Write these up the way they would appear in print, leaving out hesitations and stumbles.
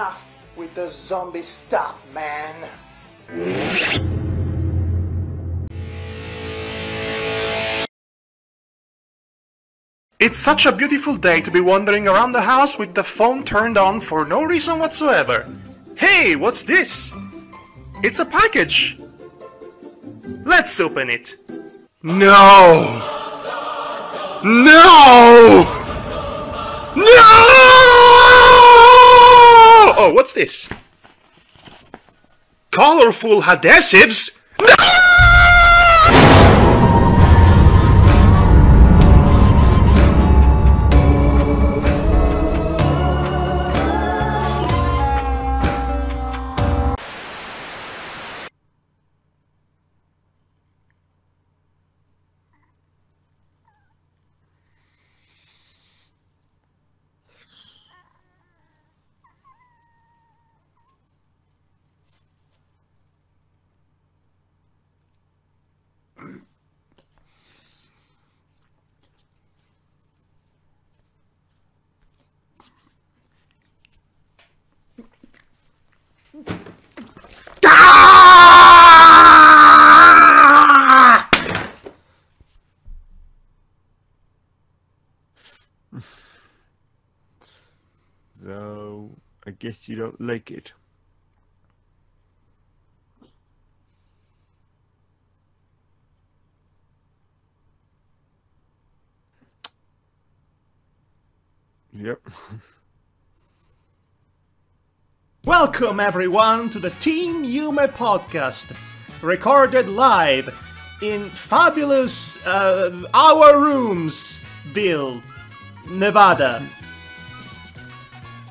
Enough with the zombie stuff, man. It's such a beautiful day to be wandering around the house with the phone turned on for no reason whatsoever. Hey, what's this? It's a package. Let's open it. No! No! No! Oh, what's this? Colorful adhesives? No! So, I guess you don't like it. Yep. Welcome everyone to the Team Yume podcast, recorded live in fabulous Our Roomsville, Nevada.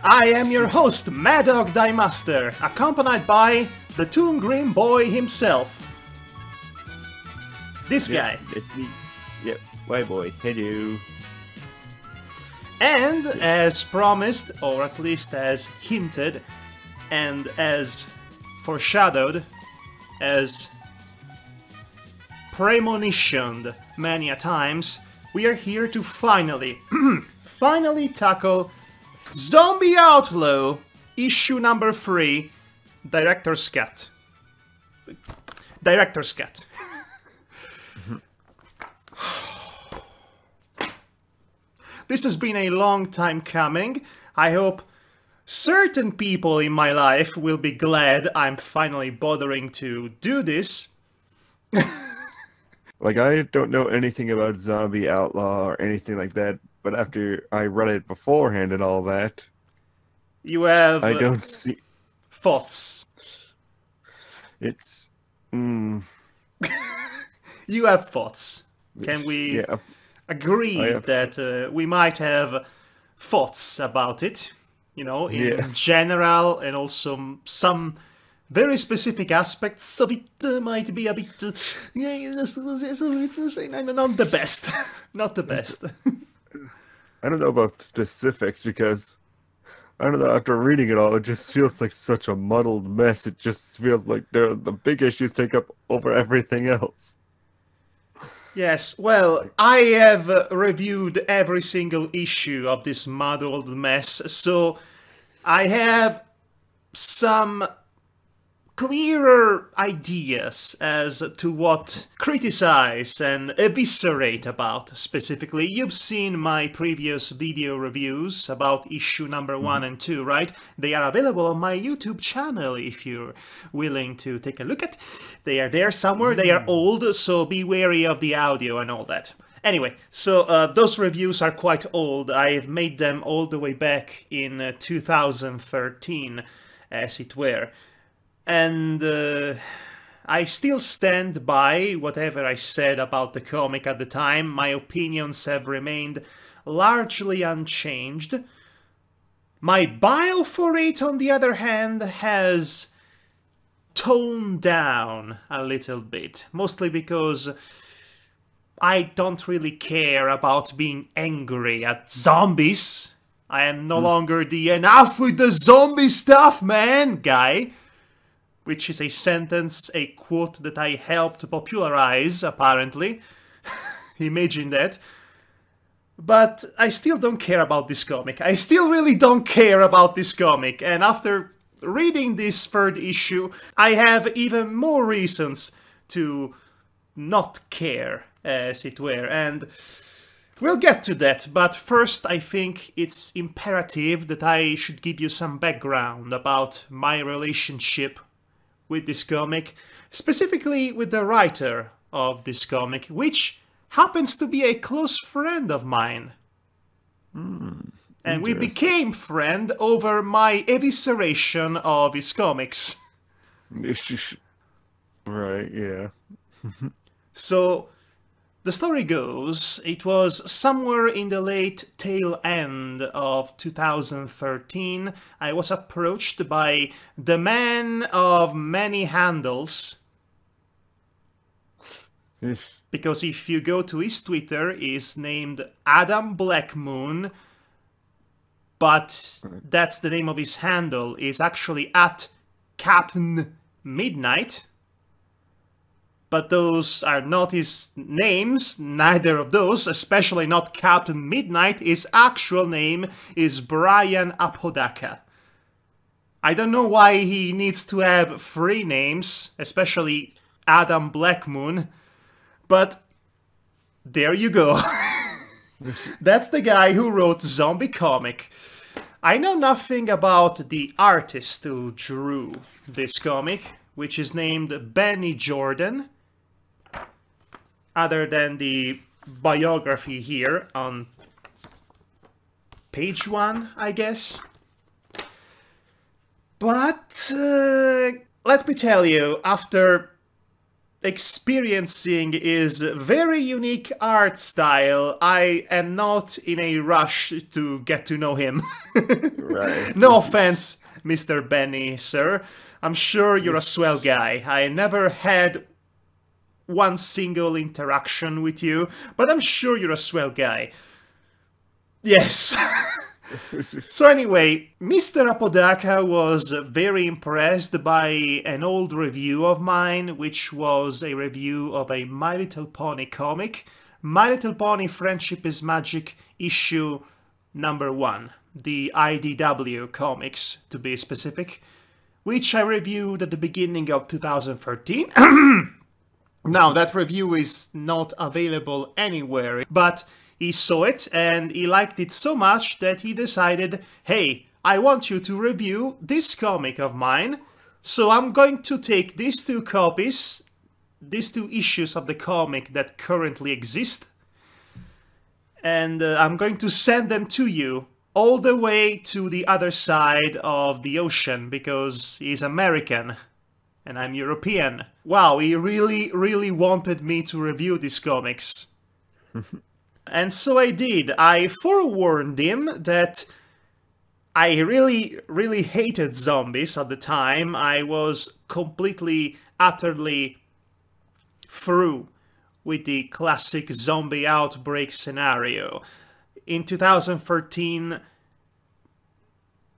I am your host, Madhog Master, accompanied by the Toon Green Boy himself. This guy. That's me. Yep, white boy. Hello. And as promised, or at least as hinted, and as foreshadowed, as premonitioned many a times, we are here to finally tackle Zombie Outlaw, issue number 3, Director's Cut. Director's Cut. This has been a long time coming. I hope certain people in my life will be glad I'm finally bothering to do this. Like, I don't know anything about Zombie Outlaw or anything like that, but after I read it beforehand and all that, You have I don't see... thoughts. It's... You have thoughts. Can we Yeah. agree that we might have thoughts about it? You know, in general, and also some very specific aspects of it might be a bit... not the best. Not the best. I don't know about specifics because, I don't know, after reading it all, it just feels like such a muddled mess. It just feels like the big issues take up over everything else. Yes, well, I have reviewed every single issue of this muddled mess, so I have some clearer ideas as to what criticize and eviscerate about specifically. You've seen my previous video reviews about issue number 1 and 2, right? They are available on my YouTube channel if you're willing to take a look at. They are there somewhere. They are old, so be wary of the audio and all that. Anyway, so those reviews are quite old. I've made them all the way back in 2013, as it were. And I still stand by whatever I said about the comic at the time. My opinions have remained largely unchanged. My bile for it, on the other hand, has toned down a little bit. Mostly because I don't really care about being angry at zombies. I am no longer the "enough with the zombie stuff, man" guy. Which is a sentence, a quote that I helped popularize, apparently. Imagine that. But I still don't care about this comic. I still really don't care about this comic. And after reading this third issue, I have even more reasons to not care, as it were. And we'll get to that. But first, I think it's imperative that I should give you some background about my relationship with this comic, specifically with the writer of this comic, which happens to be a close friend of mine. And we became friends over my evisceration of his comics. Right, yeah. So, the story goes, it was somewhere in the late tail end of 2013, I was approached by the man of many handles. Because if you go to his Twitter, he's named Adam Blackmoon, but that's the name of his handle, is actually at Captain Midnight. But those are not his names, neither of those, especially not Captain Midnight. His actual name is Brian Apodaca. I don't know why he needs to have three names, especially Adam Blackmoon. But there you go. That's the guy who wrote Zombie Comic. I know nothing about the artist who drew this comic, which is named Benny Jordan, other than the biography here on page 1, I guess. But let me tell you, after experiencing his very unique art style, I am not in a rush to get to know him. Right. No offense, Mr. Benny, sir. I'm sure you're a swell guy. I never had one single interaction with you, but I'm sure you're a swell guy. Yes. So anyway, Mr. Apodaca was very impressed by an old review of mine, which was a review of a My Little Pony comic, My Little Pony Friendship is Magic issue number 1, the IDW comics to be specific, which I reviewed at the beginning of 2013. Now, that review is not available anywhere, but he saw it and he liked it so much that he decided, hey, I want you to review this comic of mine, so I'm going to take these two copies, these two issues of the comic that currently exist, and I'm going to send them to you all the way to the other side of the ocean, because he's American and I'm European. Wow, he really, really wanted me to review these comics. And so I did. I forewarned him that I really, really hated zombies at the time. I was completely, utterly through with the classic zombie outbreak scenario. In 2013,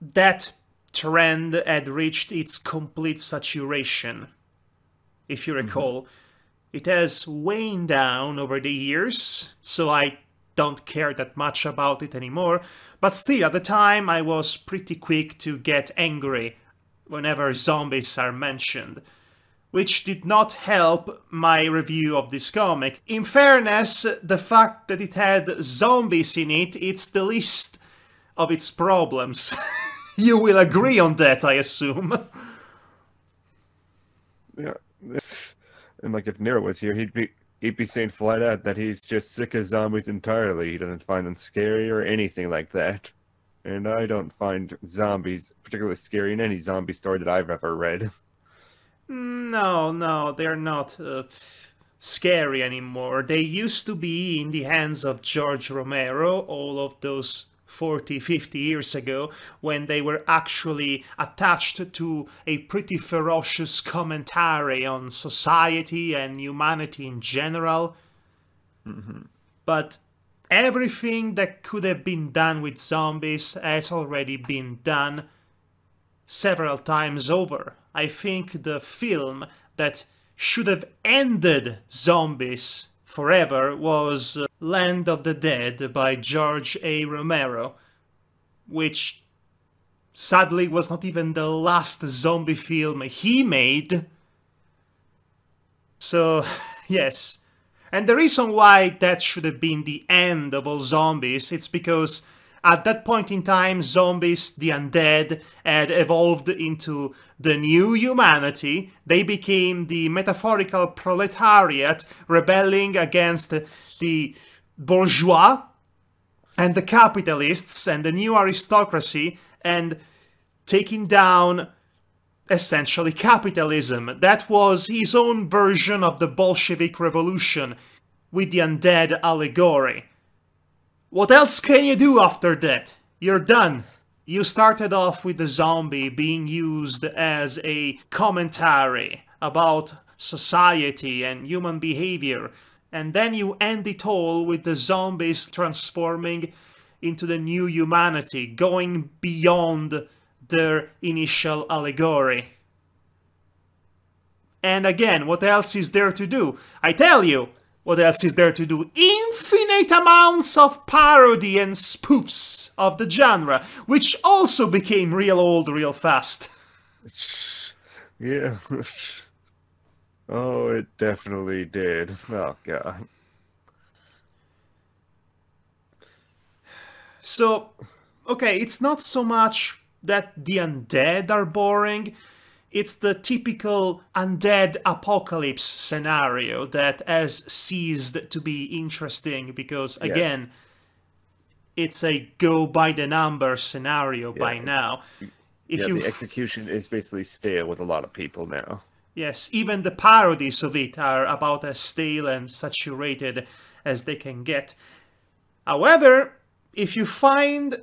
that trend had reached its complete saturation, if you recall. It has waned down over the years, so I don't care that much about it anymore, but still, at the time, I was pretty quick to get angry whenever zombies are mentioned, which did not help my review of this comic. In fairness, the fact that it had zombies in it, it's the least of its problems. You will agree on that, I assume. Yeah, and like if Nero was here, he'd be saying flat out that he's just sick of zombies entirely. He doesn't find them scary or anything like that. And I don't find zombies particularly scary in any zombie story that I've ever read. No, they're not scary anymore. They used to be in the hands of George Romero, all of those 40, 50 years ago, when they were actually attached to a pretty ferocious commentary on society and humanity in general. But everything that could have been done with zombies has already been done several times over. I think the film that should have ended zombies forever was Land of the Dead by George A. Romero, which sadly was not even the last zombie film he made. So, yes. And the reason why that should have been the end of all zombies, it's because at that point in time, zombies, the undead, had evolved into the new humanity. They became the metaphorical proletariat rebelling against the bourgeois and the capitalists and the new aristocracy and taking down essentially capitalism. That was his own version of the Bolshevik Revolution with the undead allegory. What else can you do after that? You're done. You started off with the zombie being used as a commentary about society and human behavior, and then you end it all with the zombies transforming into the new humanity, going beyond their initial allegory. And again, what else is there to do? I tell you, what else is there to do? Infinite amounts of parody and spoofs of the genre, which also became real old real fast. Yeah. Oh, it definitely did. Oh, God. So, okay, it's not so much that the undead are boring. It's the typical undead apocalypse scenario that has ceased to be interesting because, again, it's a go-by-the-numbers scenario by now. The execution is basically stale with a lot of people now. Yes, even the parodies of it are about as stale and saturated as they can get. However, if you find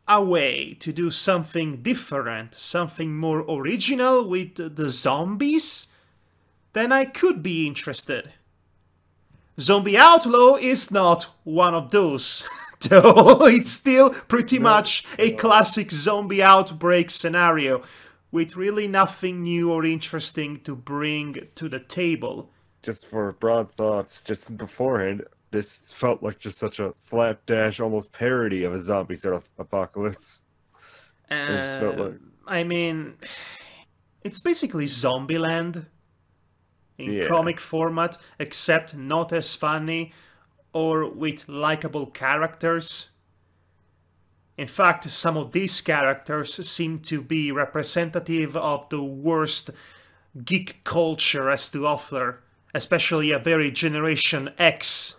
a way to do something different, something more original with the zombies, then I could be interested. Zombie Outlaw is not one of those, though it's still pretty much a classic zombie outbreak scenario, with really nothing new or interesting to bring to the table. Just for broad thoughts, just beforehand, this felt like just such a slapdash, almost parody of a zombie sort of apocalypse. I mean, it's basically Zombieland in comic format, except not as funny or with likable characters. In fact, some of these characters seem to be representative of the worst geek culture has to offer, especially a very Generation X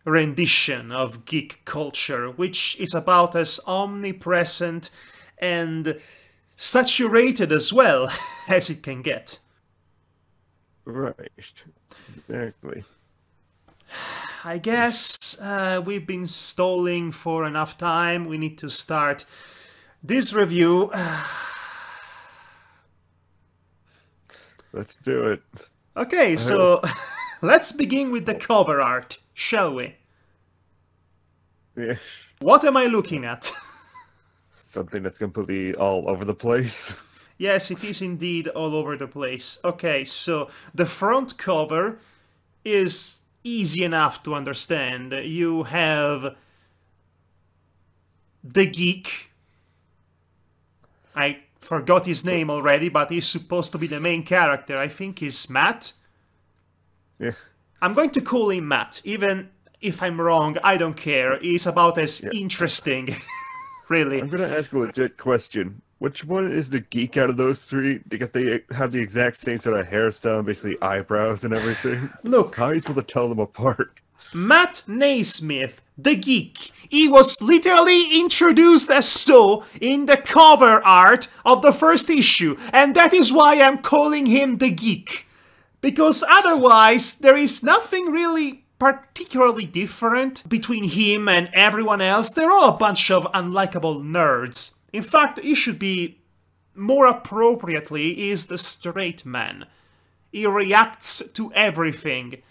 rendition of geek culture, which is about as omnipresent and saturated as well as it can get. Right, exactly. I guess we've been stalling for enough time. We need to start this review. Let's do it. Okay, so let's begin with the cover art, shall we? Yeah. What am I looking at? Something that's completely all over the place. Yes, it is indeed all over the place. Okay, so the front cover is easy enough to understand. You have the geek. I forgot his name already, but he's supposed to be the main character. I think he's Matt. Yeah. I'm going to call him Matt. Even if I'm wrong, I don't care. He's about as interesting, really. I'm going to ask a legit question. Which one is the geek out of those three? Because they have the exact same sort of hairstyle, basically eyebrows and everything. Look. How are you supposed to tell them apart? Matt Naismith, the geek. He was literally introduced as so in the cover art of the first issue, and that is why I'm calling him the geek. Because otherwise, there is nothing really particularly different between him and everyone else. They're all a bunch of unlikable nerds. In fact, he should be, more appropriately, is the straight man. He reacts to everything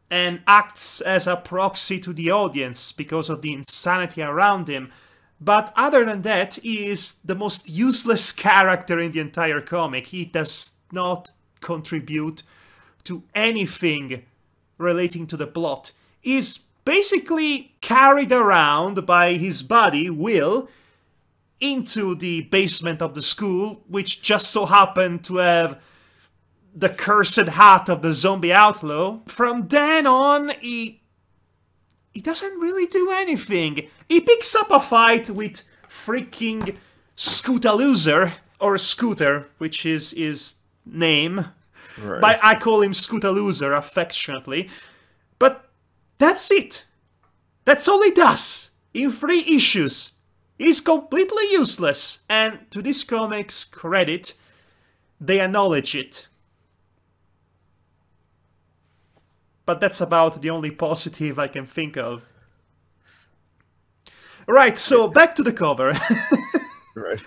and acts as a proxy to the audience because of the insanity around him. But other than that, he is the most useless character in the entire comic. He does not contribute to anything relating to the plot is basically carried around by his buddy, Will, into the basement of the school, which just so happened to have the cursed hat of the zombie outlaw. From then on, he doesn't really do anything. He picks up a fight with freaking Scootalooser, or Scooter, which is his name. Right. But I call him Scootalooser affectionately. But that's it. That's all he does. In 3 issues. He's completely useless. And to this comic's credit, they acknowledge it. But that's about the only positive I can think of. Right, so back to the cover. Right.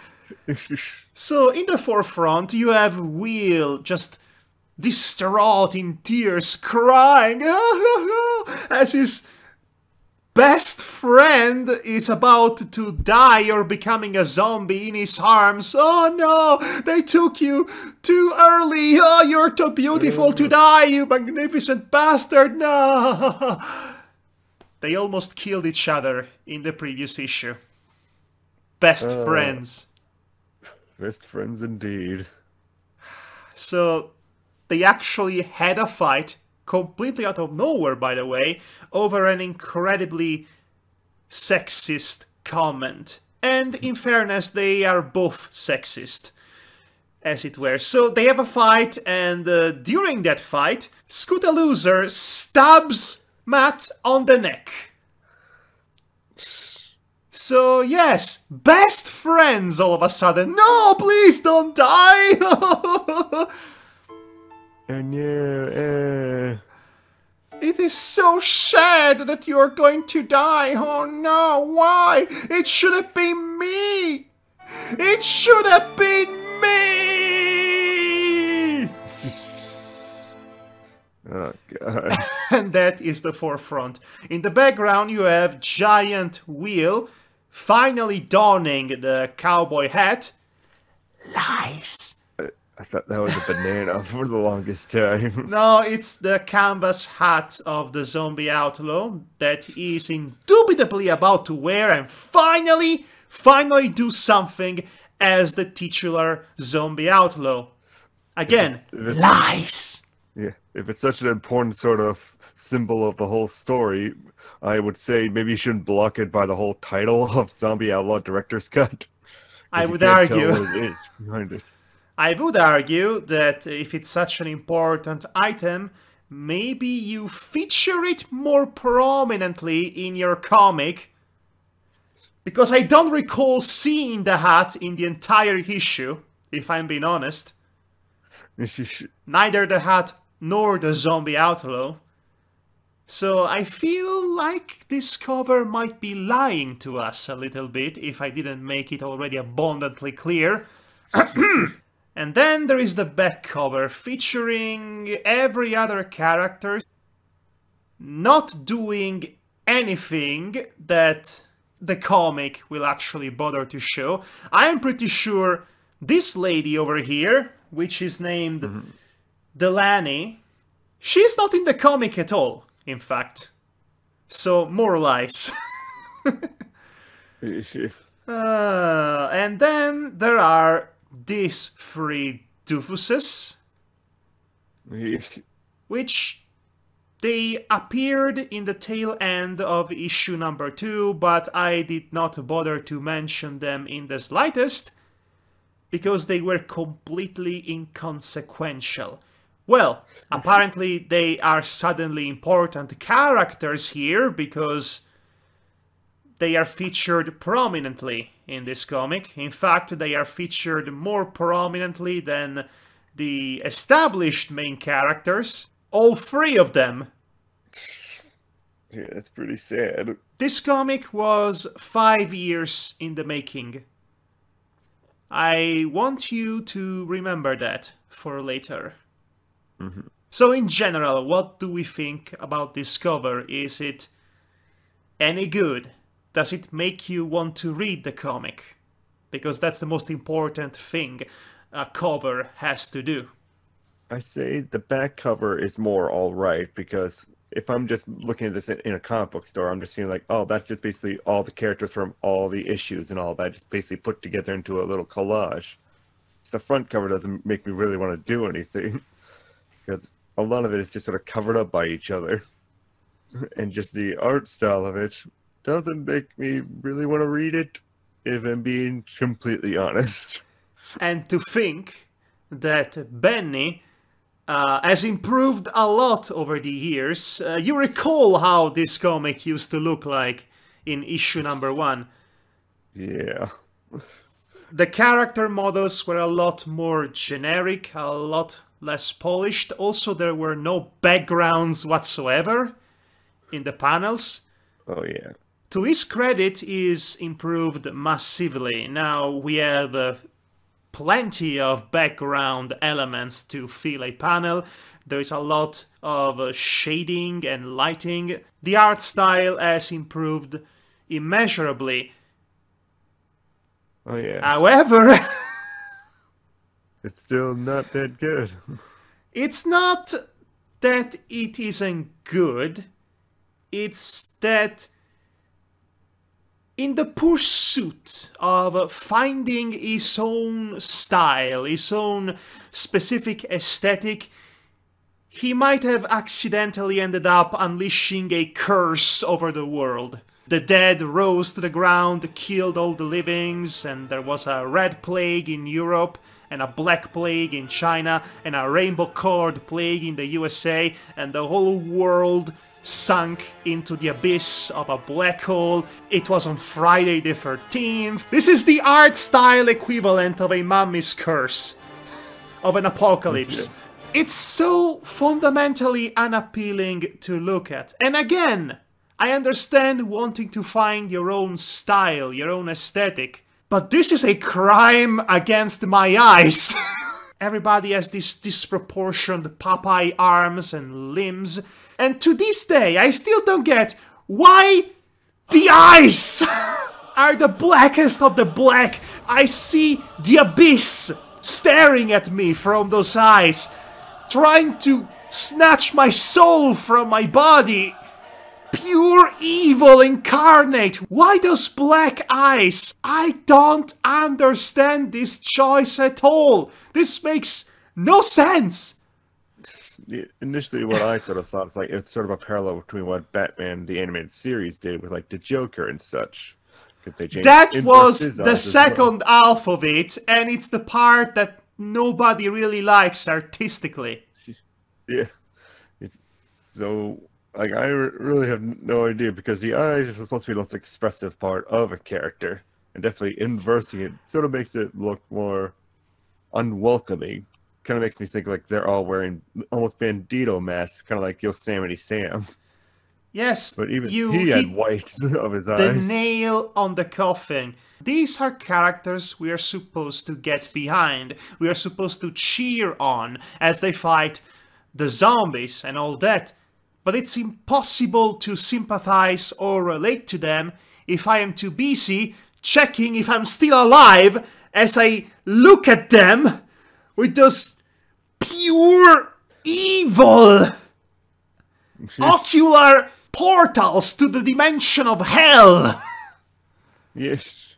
So in the forefront, you have Will just distraught in tears, crying as his best friend is about to die or becoming a zombie in his arms. Oh no, they took you too early. Oh, you're too beautiful to die, you magnificent bastard. No. They almost killed each other in the previous issue. Best friends. Best friends indeed. So they actually had a fight, completely out of nowhere, by the way, over an incredibly sexist comment. And in fairness, they are both sexist, as it were. So they have a fight, and during that fight, Scootalooser stabs Matt on the neck. So yes, best friends all of a sudden. No, please don't die! And yeah, It is so sad that you're going to die. Oh no, why? It should have been me! It should have been me! oh god. And that is the forefront. In the background you have giant Will finally donning the cowboy hat. Lies! I thought that was a banana for the longest time. No, it's the canvas hat of the zombie outlaw that he is indubitably about to wear and finally do something as the titular zombie outlaw. Again, if it's, lies! Yeah, if it's such an important sort of symbol of the whole story, I would say maybe you shouldn't block it by the whole title of Zombie Outlaw Director's Cut. I You would can't tell argue. what it is behind it. I would argue that if it's such an important item, maybe you feature it more prominently in your comic. Because I don't recall seeing the hat in the entire issue, if I'm being honest. Neither the hat nor the zombie outlaw. So I feel like this cover might be lying to us a little bit, if I didn't make it already abundantly clear. And then there is the back cover, featuring every other character not doing anything that the comic will actually bother to show. I am pretty sure this lady over here, which is named Delaney, she's not in the comic at all, in fact. So, more lies. And then there are these 3 doofuses, which they appeared in the tail end of issue number 2, but I did not bother to mention them in the slightest, because they were completely inconsequential. Well, apparently they are suddenly important characters here, because they are featured prominently in this comic. In fact, they are featured more prominently than the established main characters. All 3 of them. Yeah, that's pretty sad. This comic was 5 years in the making. I want you to remember that for later. So in general, what do we think about this cover? Is it any good? Does it make you want to read the comic? Because that's the most important thing a cover has to do. I say the back cover is more alright, because if I'm just looking at this in a comic book store, I'm just seeing like, oh, that's just basically all the characters from all the issues and all that, just basically put together into a little collage. So the front cover doesn't make me really want to do anything, because a lot of it is just sort of covered up by each other. And just the art style of it doesn't make me really want to read it, if I'm being completely honest. And to think that Benny has improved a lot over the years. You recall how this comic used to look like in issue number 1. Yeah. The character models were a lot more generic, a lot less polished. Also, there were no backgrounds whatsoever in the panels. Oh, yeah. To his credit, he's improved massively. Now we have plenty of background elements to fill a panel. There is a lot of shading and lighting. The art style has improved immeasurably. Oh, yeah. However, it's still not that good. it's not that it isn't good. It's that in the pursuit of finding his own style, his own specific aesthetic, he might have accidentally ended up unleashing a curse over the world. The dead rose to the ground, killed all the livings, and there was a red plague in Europe, and a black plague in China, and a rainbow-colored plague in the USA, and the whole world sunk into the abyss of a black hole. It was on Friday the 13th. This is the art style equivalent of a mummy's curse, of an apocalypse. It's so fundamentally unappealing to look at. And again, I understand wanting to find your own style, your own aesthetic, but this is a crime against my eyes. Everybody has these disproportioned Popeye arms and limbs. And to this day, I still don't get why the eyes are the blackest of the black. I see the abyss staring at me from those eyes, trying to snatch my soul from my body. Pure evil incarnate. Why those black eyes? I don't understand this choice at all. This makes no sense. Initially, what I sort of thought is like it's sort of a parallel between what Batman the animated series did with like the Joker and such. That was the second half of it, and it's the part that nobody really likes artistically. Yeah, it's so like I really have no idea, because the eyes is supposed to be the most expressive part of a character, and definitely inversing it sort of makes it look more unwelcoming. Kind of makes me think like they're all wearing almost Bandito masks, kind of like Yosemite Sam. Yes, but even he had whites of his eyes. The nail on the coffin. These are characters we are supposed to get behind. We are supposed to cheer on as they fight the zombies and all that. But it's impossible to sympathize or relate to them if I am too busy checking if I'm still alive as I look at them with those pure evil ocular portals to the dimension of hell. Yes.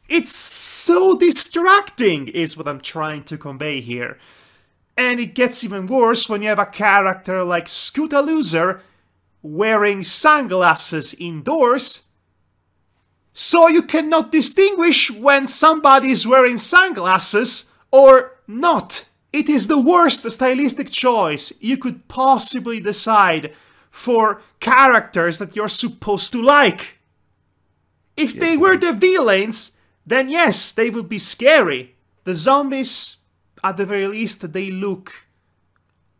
It's so distracting, is what I'm trying to convey here. And it gets even worse when you have a character like Scootalooser wearing sunglasses indoors, so you cannot distinguish when somebody is wearing sunglasses or not. It is the worst stylistic choice you could possibly decide for characters that you're supposed to like. If they were the villains, then yes, they would be scary. The zombies, at the very least, they look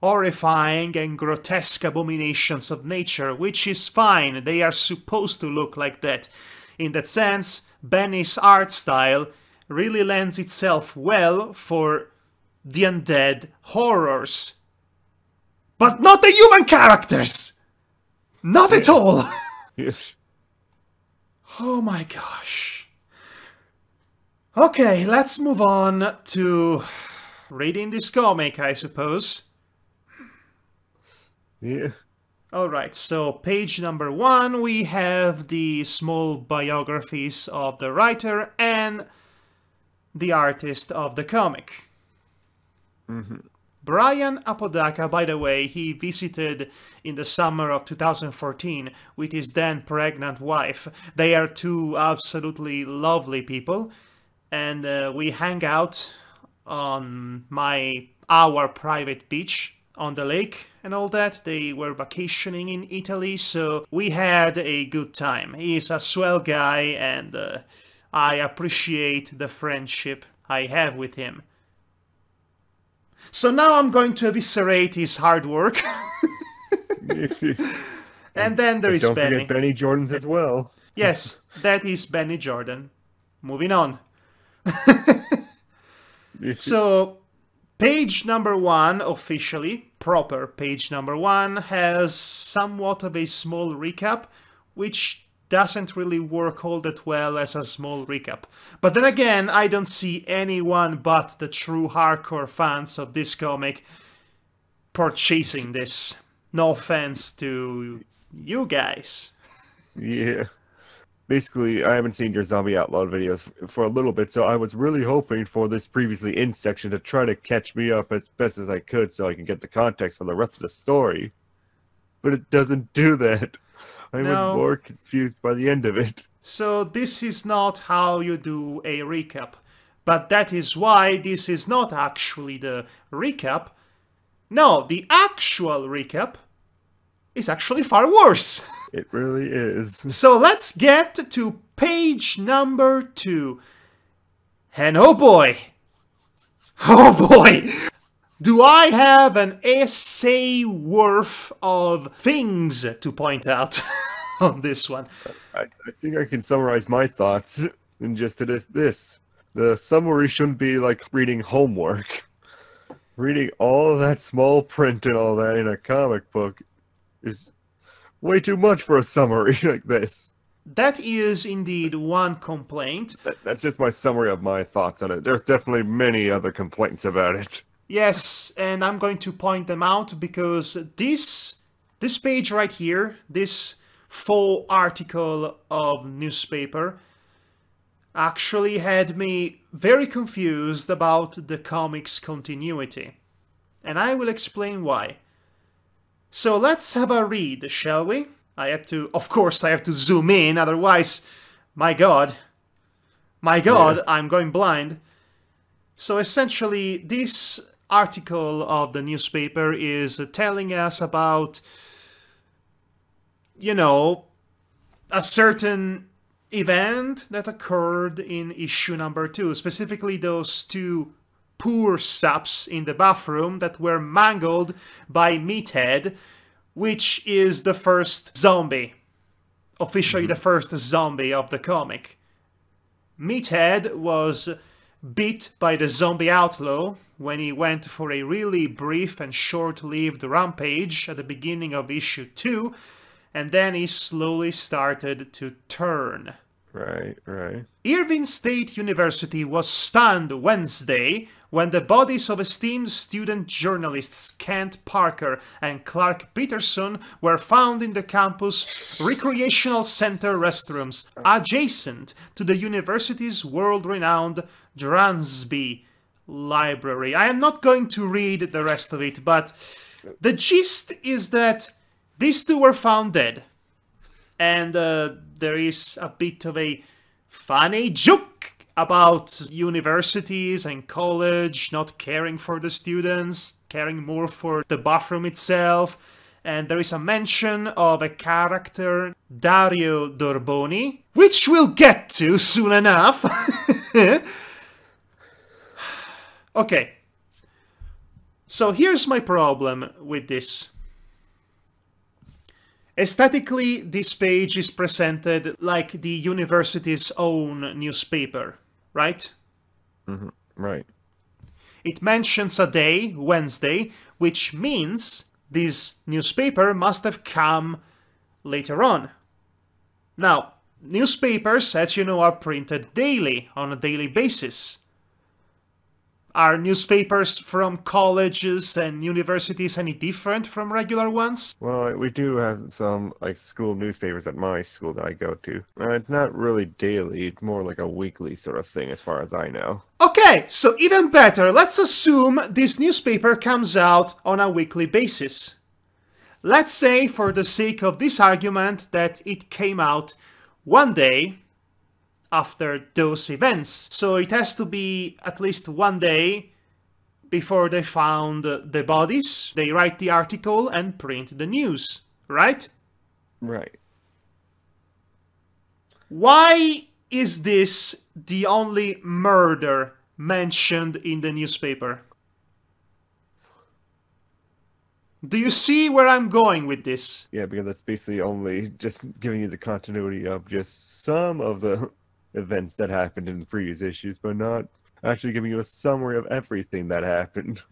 horrifying and grotesque abominations of nature, which is fine. They are supposed to look like that. In that sense, Benny's art style really lends itself well for the undead horrors. But not the human characters! Not at all! Yes. Oh my gosh. Okay, let's move on to reading this comic, I suppose. Yeah. Alright, so page number 1, we have the small biographies of the writer and the artist of the comic. Brian Apodaca, by the way, he visited in the summer of 2014 with his then pregnant wife. They are two absolutely lovely people, and we hang out on our private beach on the lake and all that. They were vacationing in Italy, so we had a good time. He's a swell guy, and I appreciate the friendship I have with him. So now I'm going to eviscerate his hard work. And then there is don't Benny. forget Benny Jordan's as well. Yes, that is Benny Jordan. Moving on. So, page number 1, officially, proper page number 1, has somewhat of a small recap, which doesn't really work all that well as a small recap. But then again, I don't see anyone but the true hardcore fans of this comic purchasing this. No offense to you guys. Yeah. Basically, I haven't seen your Zombie Outlaw videos for a little bit, so I was really hoping for this previously in section to try to catch me up as best as I could so I can get the context for the rest of the story. But it doesn't do that. I was more confused by the end of it. So this is not how you do a recap. But that is why this is not actually the recap. No, the actual recap is actually far worse. It really is. So let's get to page number 2. And oh boy, do I have an essay worth of things to point out on this one. I think I can summarize my thoughts in just this. The summary shouldn't be like reading homework. Reading all of that small print and all that in a comic book is way too much for a summary like this. That is indeed one complaint. That's just my summary of my thoughts on it. There's definitely many other complaints about it. Yes, and I'm going to point them out because this page right here, this full article of newspaper, actually had me very confused about the comic's continuity. And I will explain why. So let's have a read, shall we? Of course I have to zoom in, otherwise, my god, yeah. I'm going blind. So essentially, this article of the newspaper is telling us about, you know, a certain event that occurred in issue number 2, specifically those 2 poor saps in the bathroom that were mangled by Meathead, which is the first zombie, officially the first zombie of the comic. Meathead was bit by the zombie Outlaw when he went for a really brief and short-lived rampage at the beginning of issue 2, and then he slowly started to turn. Right. Irvine State University was stunned Wednesday when the bodies of esteemed student journalists Kent Parker and Clark Peterson were found in the campus recreational center restrooms adjacent to the university's world-renowned Dransby library. I am not going to read the rest of it, but the gist is that these 2 were found dead. And there is a bit of a funny joke about universities and college not caring for the students, caring more for the bathroom itself. And there is a mention of a character, Dario Dorboni, which we'll get to soon enough. Okay. So here's my problem with this. Aesthetically, this page is presented like the university's own newspaper, right? Right. It mentions a day, Wednesday, which means this newspaper must have come later on. Now, newspapers, as you know, are printed daily, on a daily basis. Are newspapers from colleges and universities any different from regular ones? Well, we do have some, like, school newspapers at my school that I go to. It's not really daily, it's more like a weekly sort of thing as far as I know. Okay, so even better, let's assume this newspaper comes out on a weekly basis. Let's say, for the sake of this argument, that it came out one day after those events. So it has to be at least one day before they found the bodies. They write the article and print the news, right? Right. Why is this the only murder mentioned in the newspaper? Do you see where I'm going with this? Yeah, because that's basically only just giving you the continuity of just some of the events that happened in the previous issues, but not actually giving you a summary of everything that happened.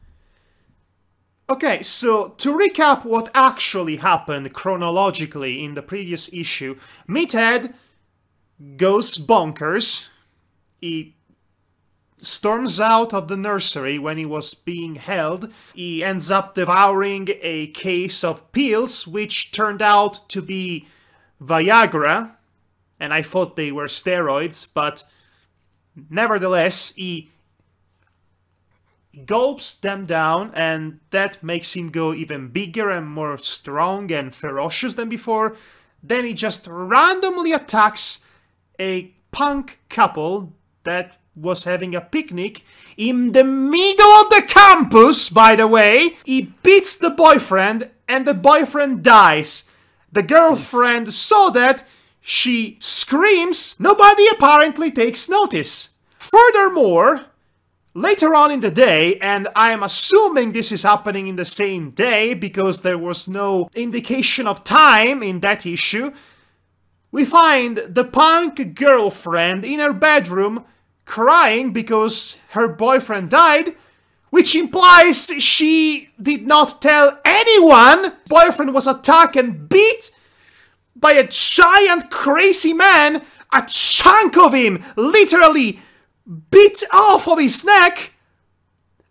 Okay, so to recap what actually happened chronologically in the previous issue, Meathead goes bonkers. He storms out of the nursery when he was being held. He ends up devouring a case of pills, which turned out to be Viagra. And I thought they were steroids, but nevertheless, he gulps them down, and that makes him go even bigger and more strong and ferocious than before. Then he just randomly attacks a punk couple that was having a picnic in the middle of the campus, by the way. He beats the boyfriend, and the boyfriend dies. The girlfriend saw that. She screams. Nobody apparently takes notice. Furthermore, later on in the day, and I am assuming this is happening in the same day because there was no indication of time in that issue, we find the punk girlfriend in her bedroom crying because her boyfriend died, which implies she did not tell anyone. Boyfriend was attacked and beat by a giant crazy man. A chunk of him literally bit off of his neck.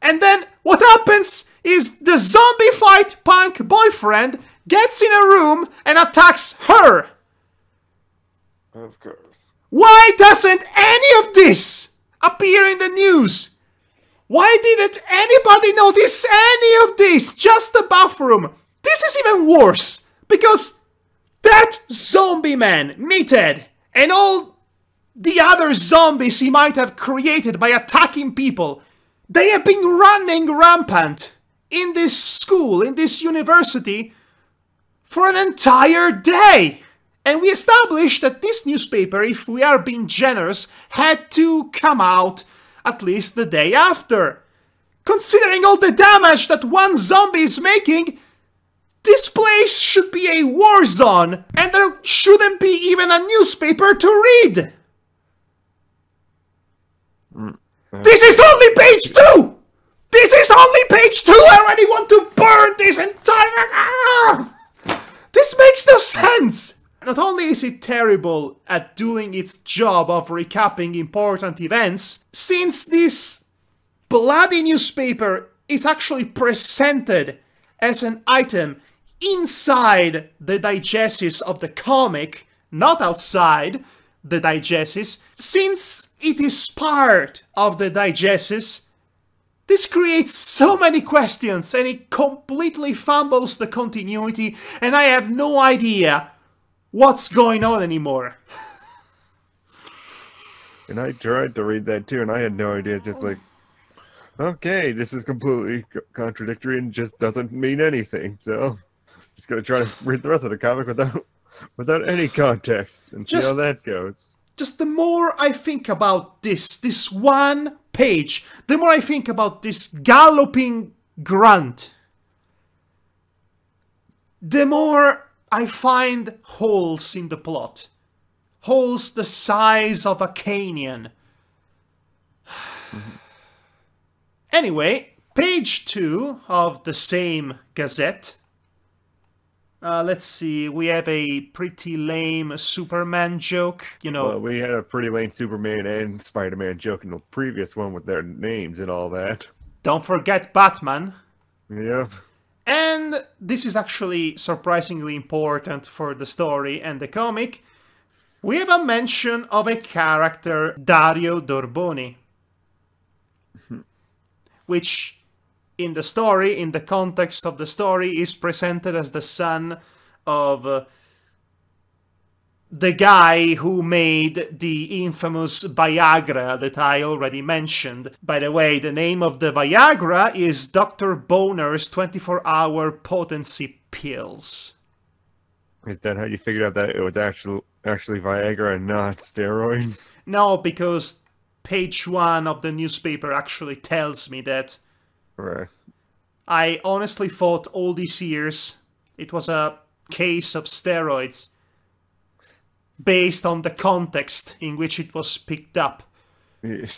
And then what happens is the zombie-fight punk boyfriend gets in a room and attacks her. Of course. Why doesn't any of this appear in the news? Why didn't anybody notice any of this? Just the bathroom. This is even worse, because that zombie man, Meathead, and all the other zombies he might have created by attacking people, they have been running rampant in this school, in this university, for an entire day. And we established that this newspaper, if we are being generous, had to come out at least the day after. Considering all the damage that one zombie is making, this place should be a war zone, and there shouldn't be even a newspaper to read. This is only page 2! This is only page 2! I already want to burn this entire... This makes no sense! Not only is it terrible at doing its job of recapping important events, since this bloody newspaper is actually presented as an item inside the digesis of the comic, not outside the digesis, since it is part of the digesis, this creates so many questions and it completely fumbles the continuity, and I have no idea what's going on anymore. And I tried to read that too, and I had no idea. Just like, okay, this is completely contradictory and just doesn't mean anything. So, just gonna try to read the rest of the comic without any context and see how that goes. Just the more I think about this one page, the more I think about this galloping grunt, the more I find holes in the plot. Holes the size of a canyon. Anyway, page 2 of the same Gazette. Let's see, we have a pretty lame Superman joke, you know. Well, we had a pretty lame Superman and Spider-Man joke in the previous one with their names and all that. Don't forget Batman. Yep. And this is actually surprisingly important for the story and the comic. We have a mention of a character, Dario Dorboni, which in the story, in the context of the story, is presented as the son of the guy who made the infamous Viagra that I already mentioned. By the way, the name of the Viagra is Dr. Boner's 24-hour potency pills. Is that how you figured out that it was actually Viagra and not steroids? No, because page 1 of the newspaper actually tells me that. Right. I honestly thought all these years it was a case of steroids based on the context in which it was picked up.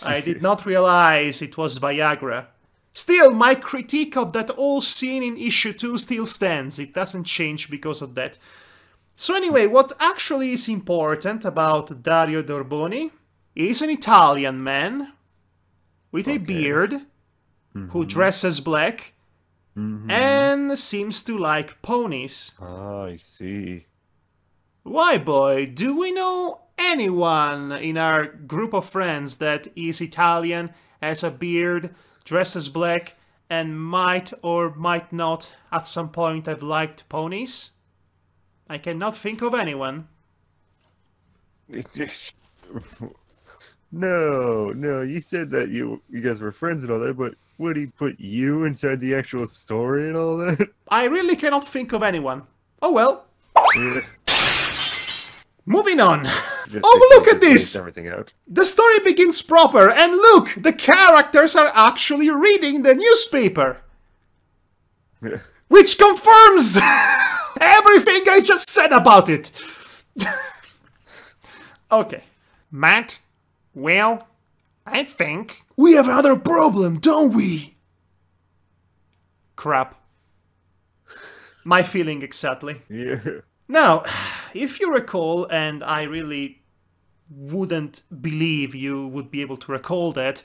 I did not realize it was Viagra. Still, my critique of that whole scene in issue 2 still stands. It doesn't change because of that. So anyway, what actually is important about Dario Dorboni is an Italian man with a beard who dresses black and seems to like ponies. Ah, I see. Why, boy, do we know anyone in our group of friends that is Italian, has a beard, dresses black, and might or might not at some point have liked ponies? I cannot think of anyone. No, you said that you guys were friends and all that, but would he put you inside the actual story and all that? I really cannot think of anyone. Oh well. Yeah. Moving on. Just Oh, look at this! Everything out. The story begins proper, and look! The characters are actually reading the newspaper! Yeah. Which confirms everything I just said about it! Okay. Matt, well, I think we have another problem, don't we? Crap. My feeling exactly. Yeah. Now, if you recall, and I really wouldn't believe you would be able to recall that,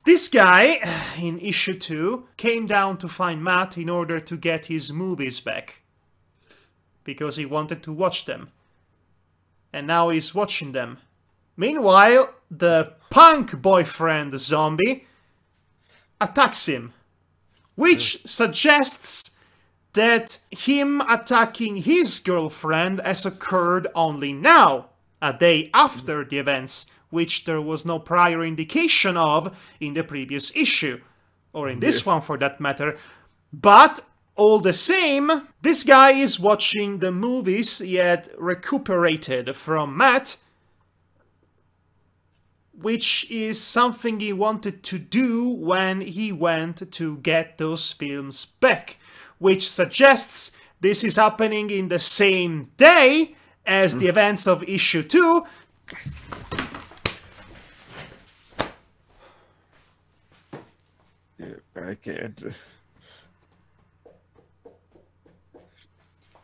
this guy, in issue 2, came down to find Matt in order to get his movies back. Because he wanted to watch them. And now he's watching them. Meanwhile, the punk boyfriend zombie attacks him. Which suggests that him attacking his girlfriend has occurred only now, a day after the events, which there was no prior indication of in the previous issue, or in this one for that matter. But all the same, this guy is watching the movies he had recuperated from Matt, which is something he wanted to do when he went to get those films back. Which suggests this is happening in the same day as the events of issue 2. Yeah, I can't.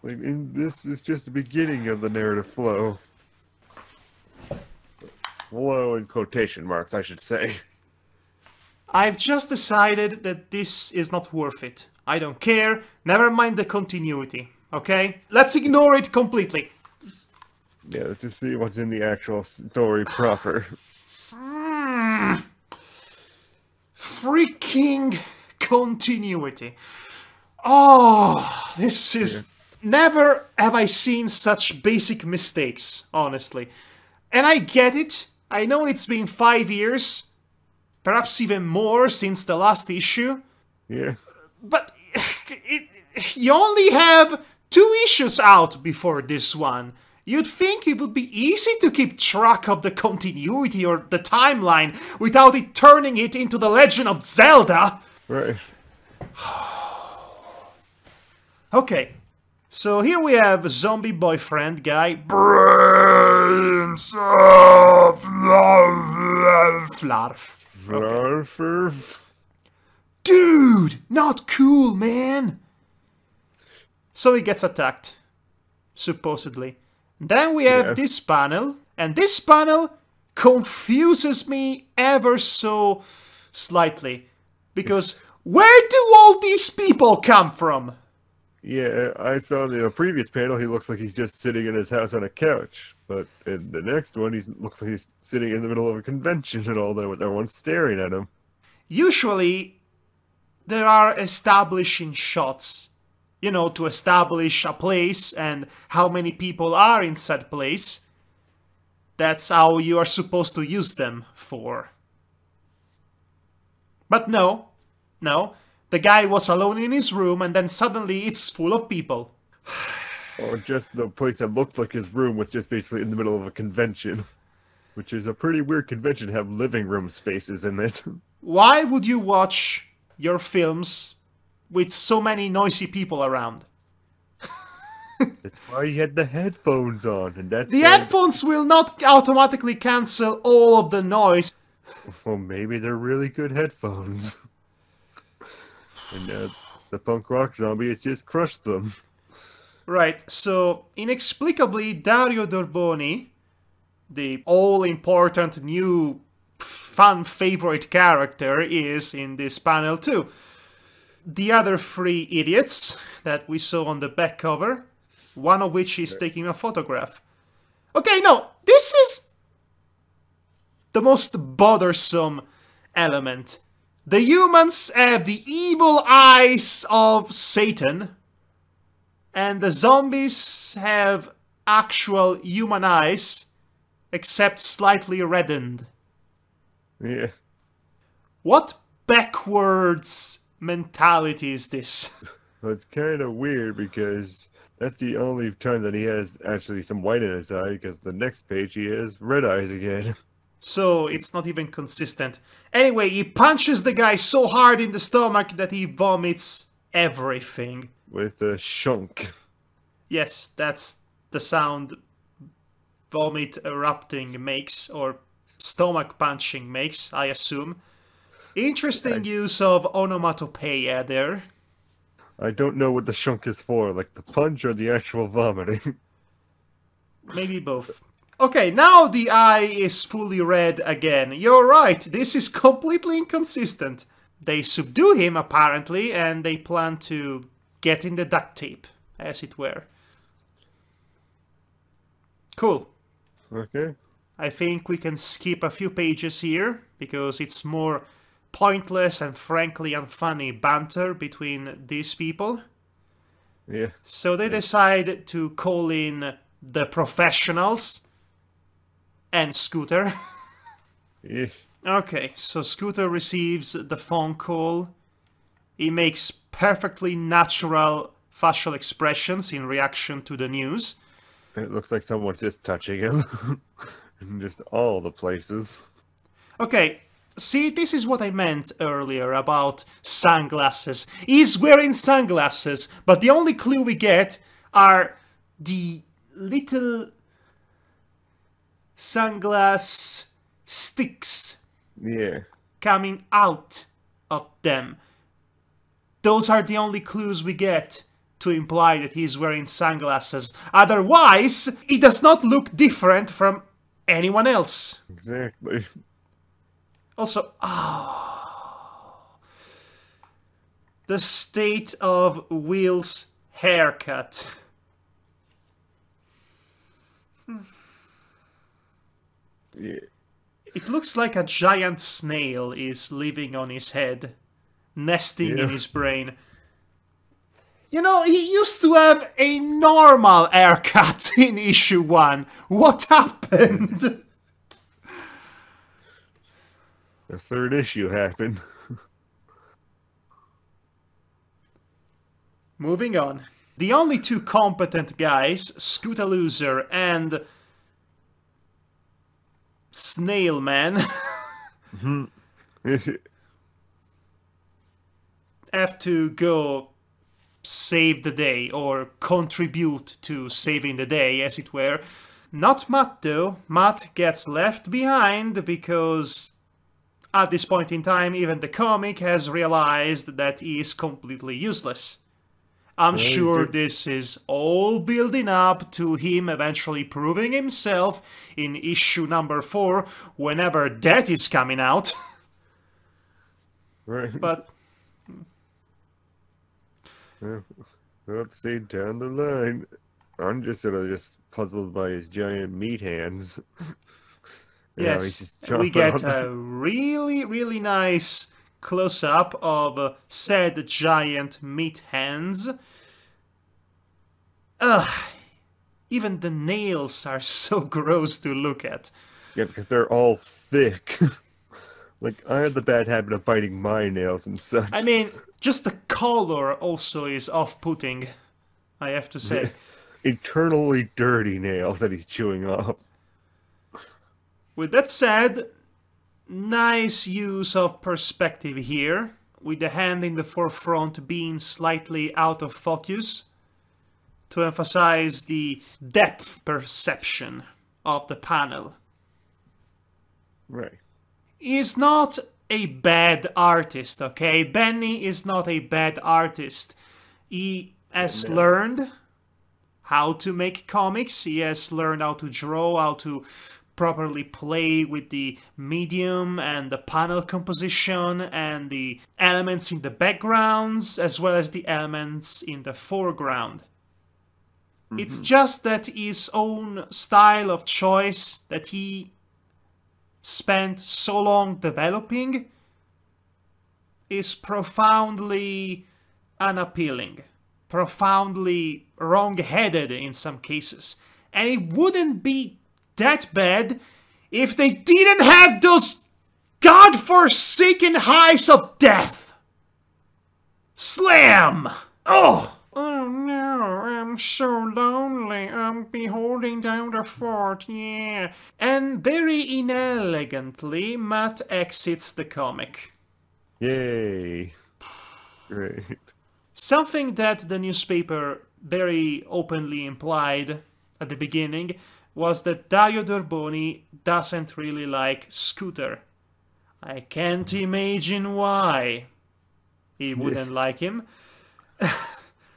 Like, this is just the beginning of the narrative flow. Flow in quotation marks, I should say. I've just decided that this is not worth it. I don't care. Never mind the continuity, okay? Let's ignore it completely. Yeah, let's just see what's in the actual story proper. Freaking continuity. Oh, this is... Never have I seen such basic mistakes, honestly. And I get it. I know it's been 5 years, perhaps even more since the last issue. Yeah. But you only have 2 issues out before this one. You'd think it would be easy to keep track of the continuity or the timeline without it turning it into the Legend of Zelda. Right. Okay, so here we have a zombie boyfriend guy. Brains of Flarf. Flarf. Dude, not cool, man. So he gets attacked, supposedly. Then we have this panel, and this panel confuses me ever so slightly. Because where do all these people come from? Yeah, I saw in the previous panel, he looks like he's just sitting in his house on a couch. But in the next one, he looks like he's sitting in the middle of a convention and all that, with everyone staring at him. Usually, there are establishing shots, you know, to establish a place and how many people are in said place. That's how you are supposed to use them for. But no, the guy was alone in his room and then suddenly it's full of people. Or just the place that looked like his room was just basically in the middle of a convention. Which is a pretty weird convention to have living room spaces in it. Why would you watch your films with so many noisy people around? That's why he had the headphones on, and that's the headphones will not automatically cancel all of the noise. Well, maybe they're really good headphones. And the punk rock zombie has just crushed them. Right, so inexplicably Dario Dorboni, the all-important new fan favorite character, is in this panel too. The other three idiots that we saw on the back cover, one of which is taking a photograph. Okay, no, this is the most bothersome element. The humans have the evil eyes of Satan, and the zombies have actual human eyes, except slightly reddened. Yeah. What backwards mentality is this? Well, it's kind of weird because that's the only time that he has actually some white in his eye, because the next page he has red eyes again. So it's not even consistent. Anyway, he punches the guy so hard in the stomach that he vomits everything. With a shunk. Yes, that's the sound vomit erupting makes, or stomach punching makes, I assume. Interesting use of onomatopoeia there. I don't know what the shunk is for, like the punch or the actual vomiting. Maybe both. Okay, now the eye is fully red again. You're right, this is completely inconsistent. They subdue him, apparently, and they plan to get in the duct tape, as it were. Cool. Okay. I think we can skip a few pages here, because it's more pointless and frankly unfunny banter between these people. Yeah. So they decide to call in the professionals and Scooter. Yeah. Okay, so Scooter receives the phone call. He makes perfectly natural facial expressions in reaction to the news. It looks like someone's just touching him. In just all the places. Okay, see, this is what I meant earlier about sunglasses. He's wearing sunglasses, but the only clue we get are the little sunglass sticks. Yeah. Coming out of them. Those are the only clues we get to imply that he's wearing sunglasses. Otherwise, he does not look different from anyone else. Exactly. Also, the state of Will's haircut. Yeah. It looks like a giant snail is living on his head, nesting in his brain. You know, he used to have a normal haircut in issue 1. What happened? The third issue happened. Moving on. The only two competent guys, Scooter Loser and Snail Man, have to go save the day, or contribute to saving the day, as it were. Not Matt, though. Matt gets left behind because at this point in time, even the comic has realized that he is completely useless. I'm Well, sure this is all building up to him eventually proving himself in issue number 4 whenever that is coming out. Right. But Well, we'll see down the line. I'm just sort of just puzzled by his giant meat hands. Yeah, he's yes, just we chopping get on a really nice close-up of said giant meat hands. Ugh, even the nails are so gross to look at. Yeah, because they're all thick. Like, I have the bad habit of biting my nails and such. I mean, just the color also is off-putting, I have to say. Eternally dirty nails that he's chewing off. With that said, nice use of perspective here, with the hand in the forefront being slightly out of focus, to emphasize the depth perception of the panel. Right. He's not a bad artist, okay? Benny is not a bad artist. He has learned how to make comics, he has learned how to draw, how to properly play with the medium and the panel composition and the elements in the backgrounds as well as the elements in the foreground. It's just that his own style of choice that he spent so long developing is profoundly unappealing, profoundly wrong-headed in some cases. And it wouldn't be that bad if they didn't have those godforsaken highs of death. Slam! Oh! Oh no, I'm so lonely. I'm beholding down the fort, yeah. And very inelegantly, Matt exits the comic. Yay. Great. Something that the newspaper very openly implied at the beginning was that Dario Dorboni doesn't really like Scooter. I can't imagine why he wouldn't like him.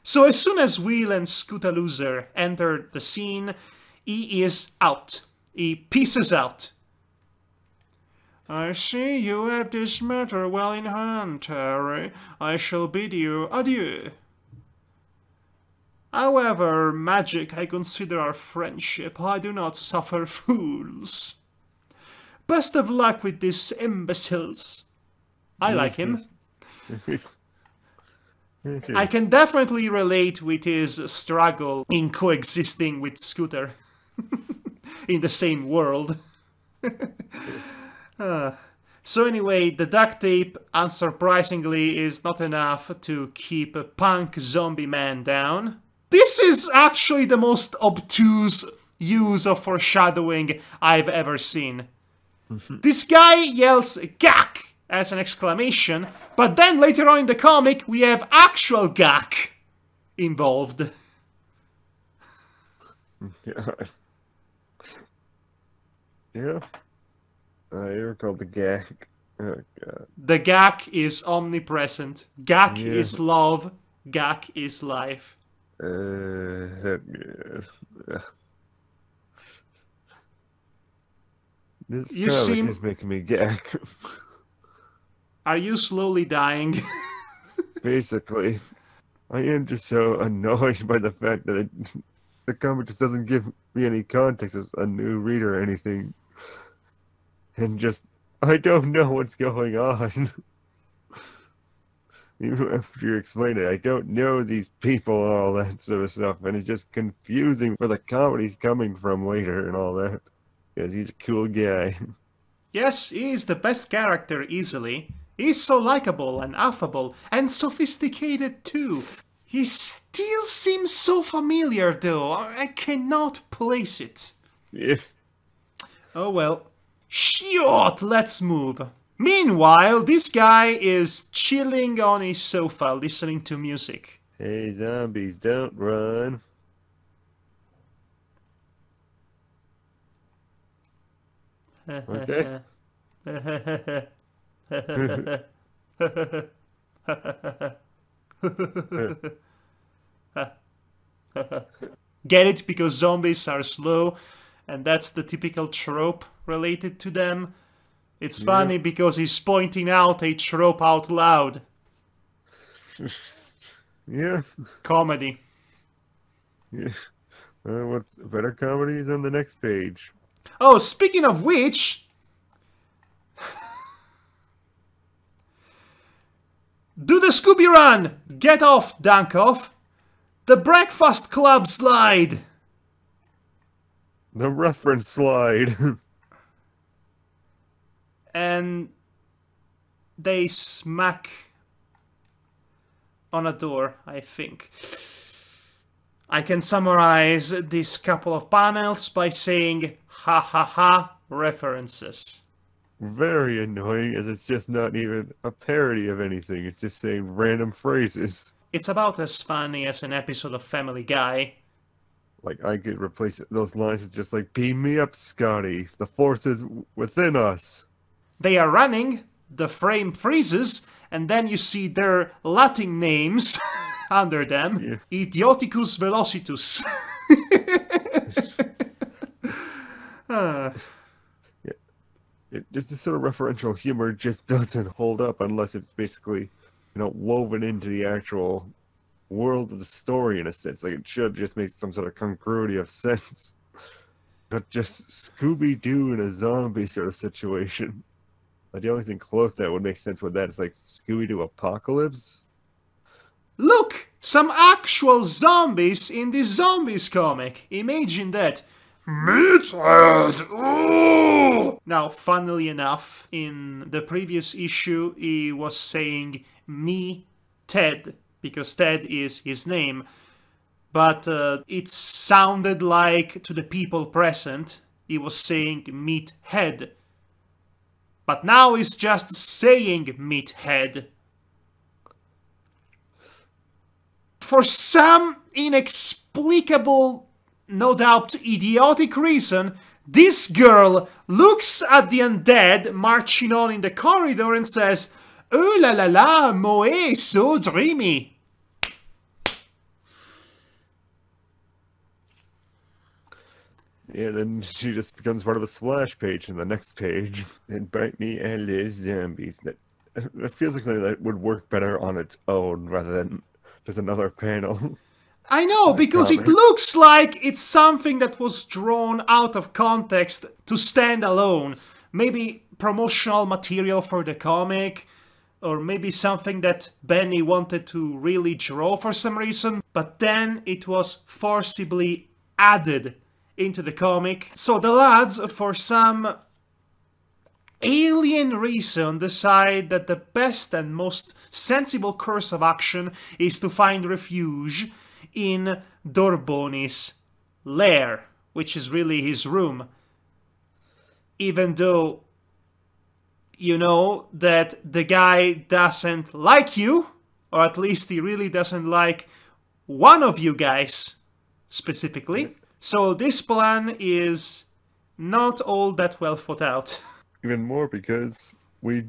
So as soon as Will and Scootalooser enter the scene, he is out. He pieces out. I see you have this matter well in hand, Terry. I shall bid you adieu. However, magic I consider our friendship. I do not suffer fools. Best of luck with these imbeciles. I like him. I can definitely relate with his struggle in coexisting with Scooter in the same world. So anyway, the duct tape, unsurprisingly, is not enough to keep a punk zombie man down. This is actually the most obtuse use of foreshadowing I've ever seen. This guy yells "Gak!" as an exclamation, but then later on in the comic we have actual Gak involved. God. Yeah. You recall the Gak. Oh, God. The Gak is omnipresent. Gak is love. Gak is life. This You comic seem- is making me gag. Are you slowly dying? Basically, I am just so annoyed by the fact that the comic just doesn't give me any context as a new reader or anything. And just, I don't know what's going on. Even after you explain it, I don't know these people and all that sort of stuff, and it's just confusing where the comedy's coming from later and all that. Because he's a cool guy. Yes, he is the best character easily. He's so likable and affable and sophisticated too. He still seems so familiar though. I cannot place it. Yeah. Oh well. Shit, let's move. Meanwhile, this guy is chilling on his sofa listening to music. Hey, zombies, don't run. Okay. Get it? Because zombies are slow, and that's the typical trope related to them. It's funny because he's pointing out a trope out loud. Yeah. Comedy. Yeah. What's better comedy is on the next page. Oh, speaking of which... Do the Scooby Run! Get off, Dankoff! The Breakfast Club slide! The reference slide. And they smack on a door, I think. I can summarize this couple of panels by saying ha ha ha references. Very annoying, as it's just not even a parody of anything. It's just saying random phrases. It's about as funny as an episode of Family Guy. Like, I could replace those lines with just like, beam me up, Scotty. The force is within us. They are running, the frame freezes, and then you see their Latin names under them. Yeah. Idioticus Velocitus. This sort of referential humor just doesn't hold up unless it's basically, woven into the actual world of the story in a sense. Like, it should just make some sort of congruity of sense. Not just Scooby-Doo in a zombie sort of situation. Like, the only thing close that would make sense with that is like Scooby-Doo Apocalypse. Look! Some actual zombies in this Zombies comic. Imagine that. Meathead! Ooh! Now, funnily enough, in the previous issue, he was saying me, Ted, because Ted is his name. But it sounded like, to the people present, he was saying meathead. But now he's just saying meathead. For some inexplicable, no doubt idiotic reason, this girl looks at the undead marching on in the corridor and says, "Oh la la la, Moe, so dreamy." Yeah, then she just becomes part of a splash page in the next page. And bite me and live zombies. That feels like something that would work better on its own rather than just another panel. I know, because it looks like it's something that was drawn out of context to stand alone. Maybe promotional material for the comic, or maybe something that Benny wanted to really draw for some reason, but then it was forcibly added into the comic. So the lads, for some alien reason, decide that the best and most sensible course of action is to find refuge in Dorboni's lair, which is really his room. Even though you know that the guy doesn't like you, or at least he really doesn't like one of you guys specifically. So this plan is not all that well thought out. Even more because we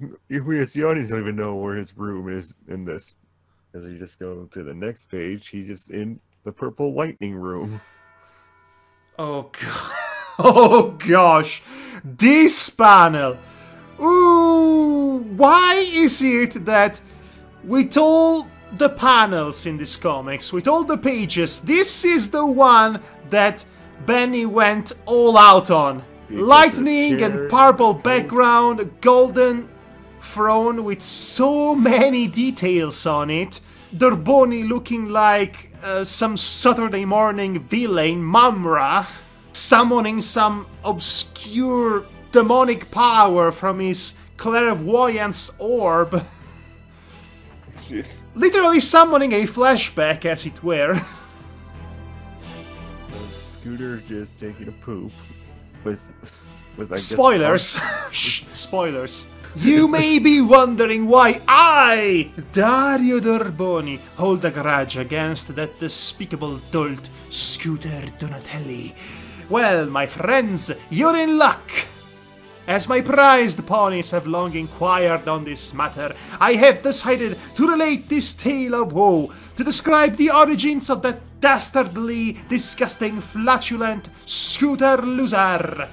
as the audience don't even know where his room is in this. As you just go to the next page, he's just in the purple lightning room. Oh god. Oh gosh. This panel. Ooh, why is it that with all the panels in these comics, with all the pages, this is the one that Benny went all out on? Lightning and purple background, golden throne with so many details on it. Dorboni looking like some Saturday morning villain, Mamra, summoning some obscure demonic power from his clairvoyance orb. Literally summoning a flashback, as it were. Scooter just taking a poop. With I guess, spoilers! Shh, spoilers. You may be wondering why I, Dario Dorboni, hold a grudge against that despicable dolt, Scooter Donatelli. Well, my friends, you're in luck. As my prized ponies have long inquired on this matter, I have decided to relate this tale of woe to to describe the origins of that dastardly, disgusting, flatulent scooter loser.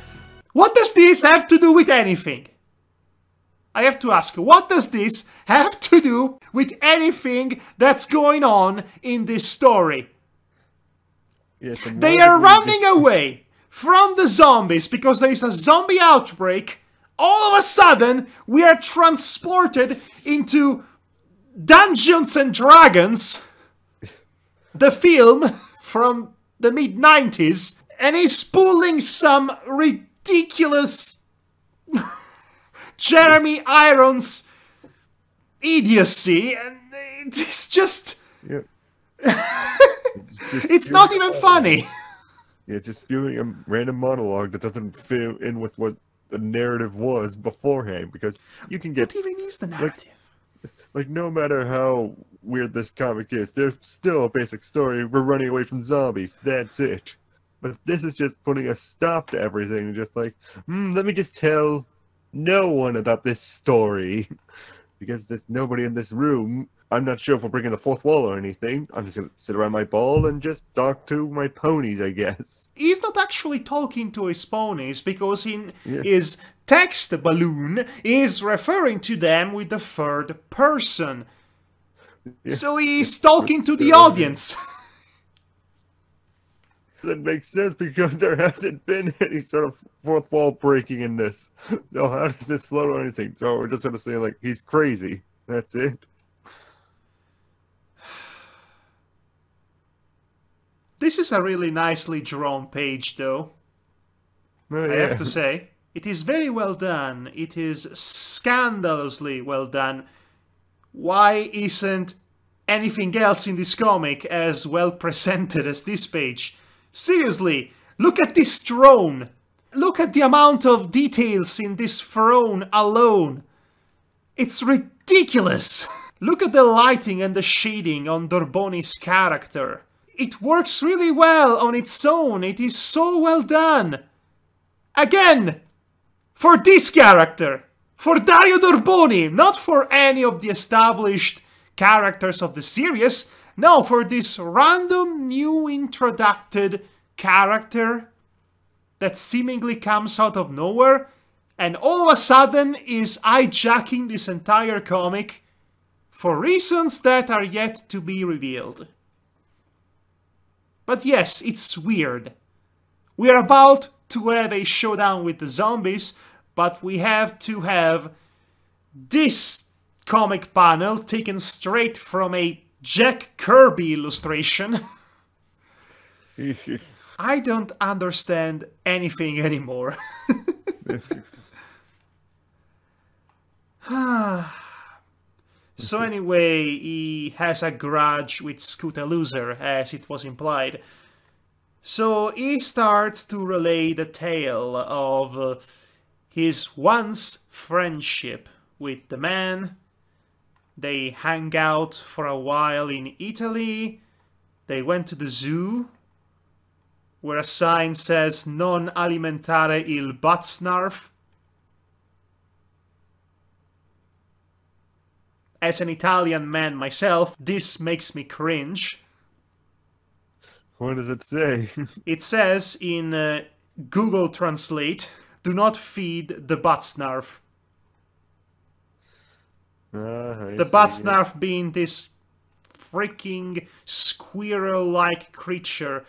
What does this have to do with anything? I have to ask, what does this have to do with anything that's going on in this story? They are running away from the zombies because there is a zombie outbreak. All of a sudden, we are transported into Dungeons and Dragons, the film from the mid-90s, and he's pulling some ridiculous Jeremy Irons idiocy, and it's just... Yeah. It's not even funny. Yeah, just spewing a random monologue that doesn't fit in with what the narrative was beforehand, because you can get... What even is the narrative? Like, no matter how weird this comic is, there's still a basic story. We're running away from zombies. That's it. But this is just putting a stop to everything. Just like, let me just tell no one about this story. Because there's nobody in this room. I'm not sure if we're breaking the fourth wall or anything. I'm just going to sit around my ball and just talk to my ponies, I guess. He's not actually talking to his ponies, because in his text balloon is referring to them with the third person. Yeah. So he's talking to the audience. That makes sense, because there hasn't been any sort of fourth wall breaking in this. So how does this float or anything? So we're just going to say, like, he's crazy. That's it. This is a really nicely drawn page, though. Oh, yeah. I have to say. It is very well done. It is scandalously well done. Why isn't anything else in this comic as well presented as this page? Seriously, look at this throne. Look at the amount of details in this throne alone. It's ridiculous. Look at the lighting and the shading on Dorboni's character. It works really well on its own. It is so well done. Again, for this character. For Dario Dorboni. Not for any of the established characters of the series. No, for this random new introduced character that seemingly comes out of nowhere and all of a sudden is hijacking this entire comic for reasons that are yet to be revealed. But yes, it's weird. We are about to have a showdown with the zombies, but we have to have this comic panel taken straight from a Jack Kirby illustration. I don't understand anything anymore. So anyway, he has a grudge with Scooter Loser, as it was implied. So he starts to relay the tale of his once friendship with the man. They hang out for a while in Italy. They went to the zoo, where a sign says "Non alimentare il Butt-Snarf." As an Italian man myself, this makes me cringe. What does it say? It says in Google Translate, "Do not feed the Butt-Snarf." The Butt-Snarf being this freaking squirrel-like creature,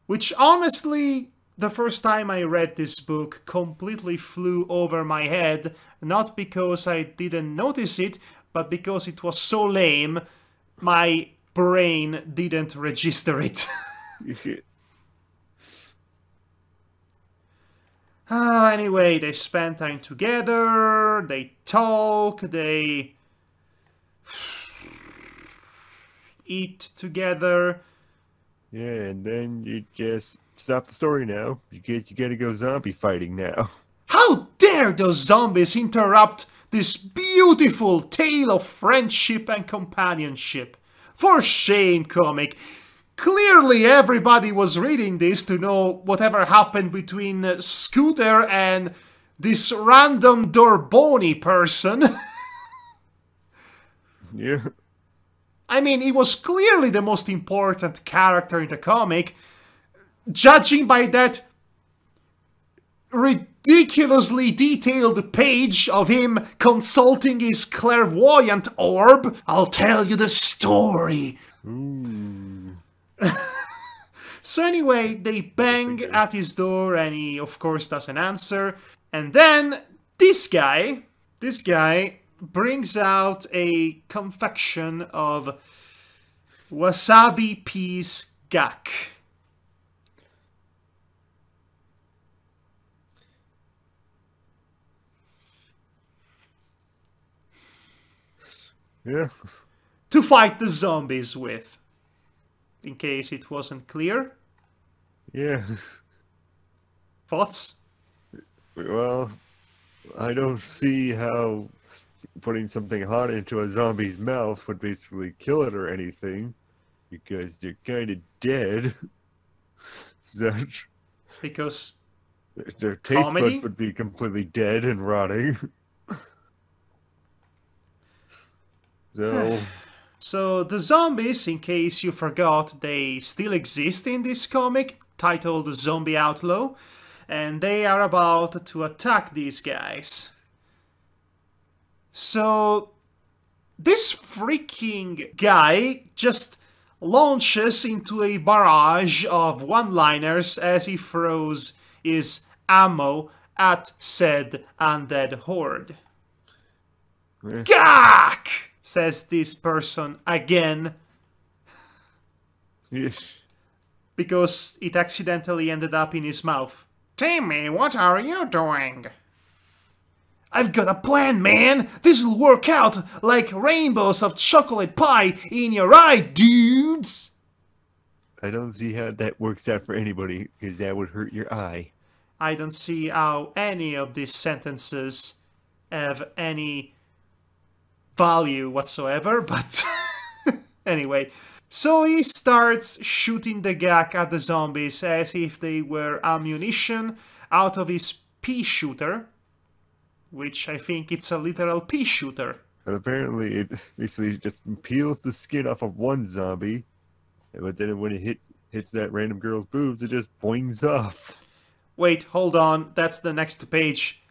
which honestly, the first time I read this book, completely flew over my head, not because I didn't notice it, but because it was so lame, my brain didn't register it. Anyway, they spend time together, they talk, they eat together. Yeah, and then you just stop the story now. You gotta go zombie fighting now. How dare those zombies interrupt this beautiful tale of friendship and companionship? For shame, comic. Clearly everybody was reading this to know whatever happened between Scooter and this random Dorboni person. Yeah. I mean, he was clearly the most important character in the comic, judging by that ridiculously detailed page of him consulting his clairvoyant orb. I'll tell you the story. So anyway, they bang at his door and he of course doesn't answer. And then this guy brings out a confection of wasabi peas gak. Yeah. To fight the zombies with. In case it wasn't clear. Yeah. Thoughts? Well, I don't see how putting something hot into a zombie's mouth would basically kill it or anything, because they're kind of dead. Such. Because Their taste comedy? buds would be completely dead and rotting. So the zombies, in case you forgot, they still exist in this comic titled Zombie Outlaw, and they are about to attack these guys. So this freaking guy just launches into a barrage of one-liners as he throws his ammo at said undead horde. Gak! Says this person again. Because it accidentally ended up in his mouth. Timmy, what are you doing? I've got a plan, man! This'll work out like rainbows of chocolate pie in your eye, dudes! I don't see how that works out for anybody, because that would hurt your eye. I don't see how any of these sentences have any value whatsoever, but anyway. So he starts shooting the gak at the zombies as if they were ammunition out of his pea shooter, which I think it's a literal pea shooter. And apparently it basically just peels the skin off of one zombie, but then when it hits that random girl's boobs, it just boings off. Wait, hold on, that's the next page.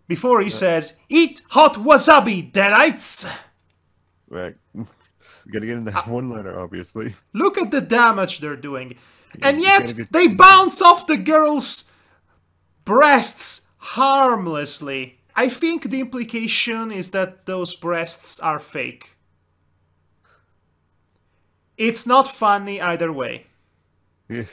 Before he says, "Eat hot wasabi, deadites!" Right. We gotta get in that one-liner, obviously. Look at the damage they're doing. Yeah, And yet, they bounce off the girl's breasts harmlessly. I think the implication is that those breasts are fake. It's not funny either way. Yeah.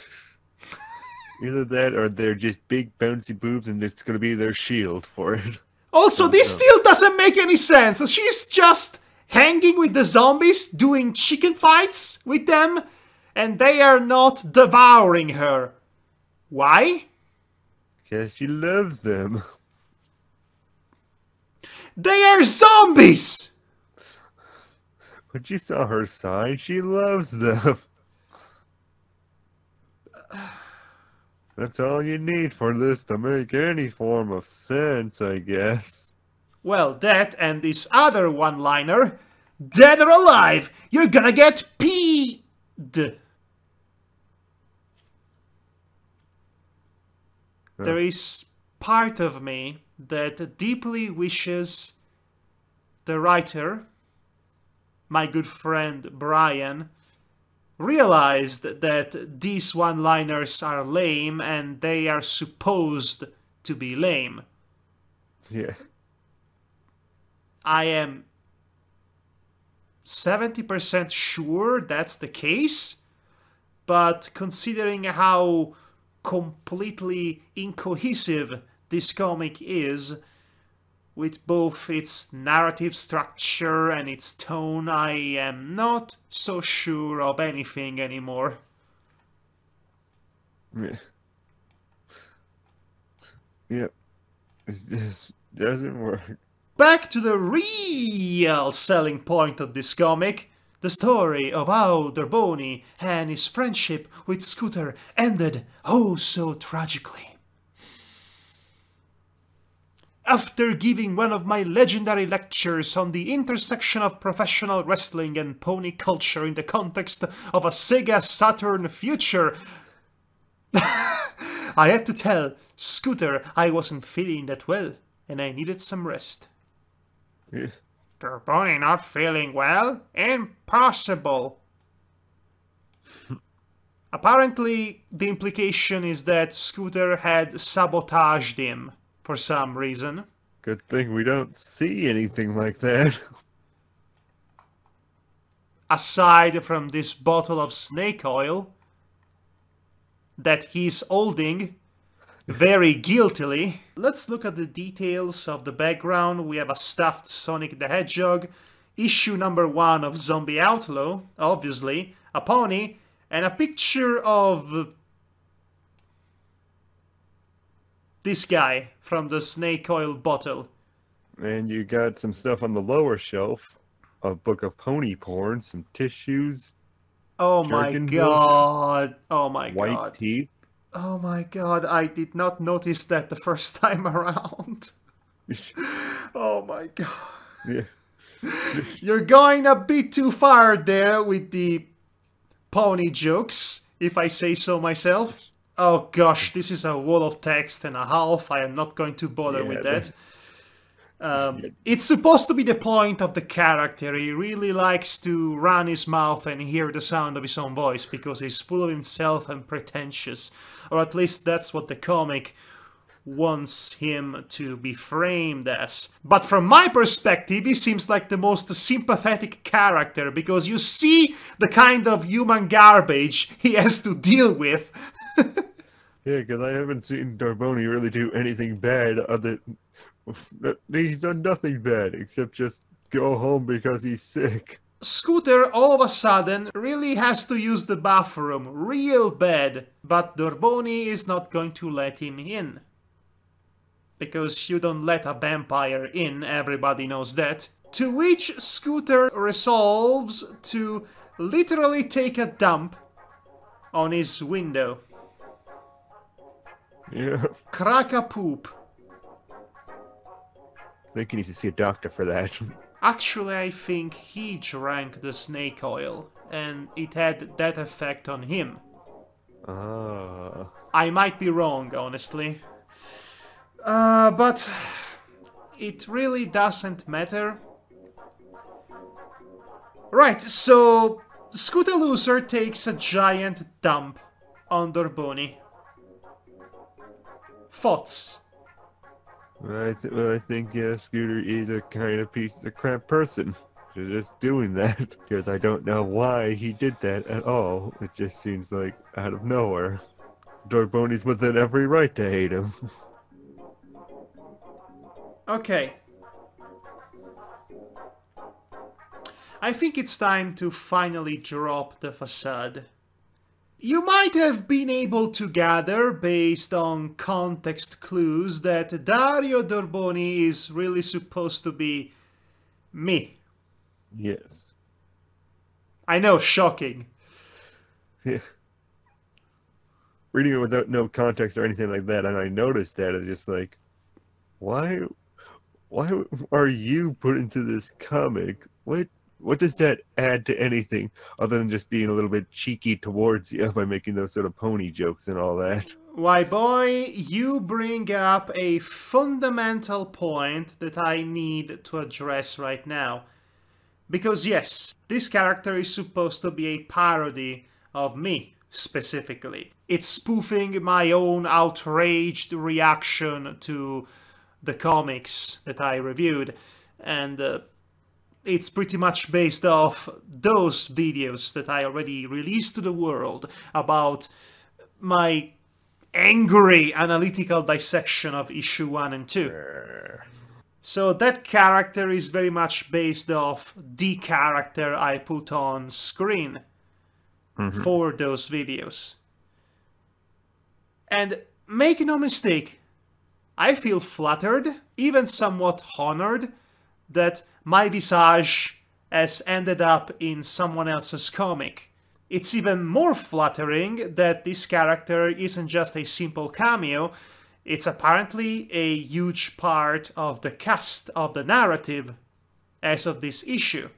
Either that or they're just big bouncy boobs and it's gonna be their shield for it. Also, this still doesn't make any sense. She's just hanging with the zombies, doing chicken fights with them, and they are not devouring her. Why? Because she loves them. They are zombies! But you saw her sign, she loves them. That's all you need for this to make any form of sense, I guess. Well, that and this other one-liner, dead or alive, you're gonna get peed. There is part of me that deeply wishes the writer, my good friend Brian, realized that these one-liners are lame and they are supposed to be lame. Yeah. I am 70% sure that's the case, but considering how completely incohesive this comic is, with both its narrative structure and its tone, I am not so sure of anything anymore. Yeah. Yep. It just doesn't work. Back to the real selling point of this comic, the story of how Derboni and his friendship with Scooter ended oh so tragically. after giving one of my legendary lectures on the intersection of professional wrestling and pony culture in the context of a Sega Saturn future, I had to tell Scooter I wasn't feeling that well, and I needed some rest. Yeah. Your pony not feeling well? Impossible! Apparently, the implication is that Scooter had sabotaged him for some reason. Good thing we don't see anything like that. Aside from this bottle of snake oil that he's holding very guiltily. Let's look at the details of the background. We have a stuffed Sonic the Hedgehog, issue number 1 of Zombie Outlaw, obviously, a pony, and a picture of this guy from the snake oil bottle. And you got some stuff on the lower shelf. A book of pony porn, some tissues. Oh my god. Oh my god. White teeth. Oh my god, I did not notice that the first time around. Oh my god. Yeah. You're going a bit too far there with the pony jokes, if I say so myself. Oh gosh, this is a wall of text and a half. I am not going to bother with that. It's supposed to be the point of the character. He really likes to run his mouth and hear the sound of his own voice because he's full of himself and pretentious. Or at least that's what the comic wants him to be framed as. But from my perspective, he seems like the most sympathetic character because you see the kind of human garbage he has to deal with. Yeah, because I haven't seen Darboni really do anything bad other... He's done nothing bad except just go home because he's sick. Scooter all of a sudden really has to use the bathroom real bad, but Darboni is not going to let him in. Because you don't let a vampire in, everybody knows that. To which Scooter resolves to literally take a dump on his window. Yeah. Crack a poop. I think he needs to see a doctor for that. Actually, I think he drank the snake oil, and it had that effect on him. Ah. I might be wrong, honestly. But it really doesn't matter. Right, so Scooter Loser takes a giant dump on Darboni. Thoughts? Well, I think Scooter is a kind of piece of crap person for just doing that. Because I don't know why he did that at all. It just seems like out of nowhere. Darboni's within every right to hate him. Okay. I think it's time to finally drop the facade. You might have been able to gather, based on context clues, that Dario Darboni is really supposed to be me. Yes. I know, shocking. Yeah. Reading it without no context or anything like that, and I noticed that, it's just like, why are you put into this comic? What does that add to anything other than just being a little bit cheeky towards you by making those sort of pony jokes and all that? Why, boy, you bring up a fundamental point that I need to address right now. Because yes, this character is supposed to be a parody of me, specifically. It's spoofing my own outraged reaction to the comics that I reviewed, and it's pretty much based off those videos that I already released to the world about my angry analytical dissection of issue 1 and 2. So that character is very much based off the character I put on screen for those videos. And make no mistake, I feel flattered, even somewhat honored, that my visage has ended up in someone else's comic. It's even more flattering that this character isn't just a simple cameo, It's apparently a huge part of the cast of the narrative as of this issue.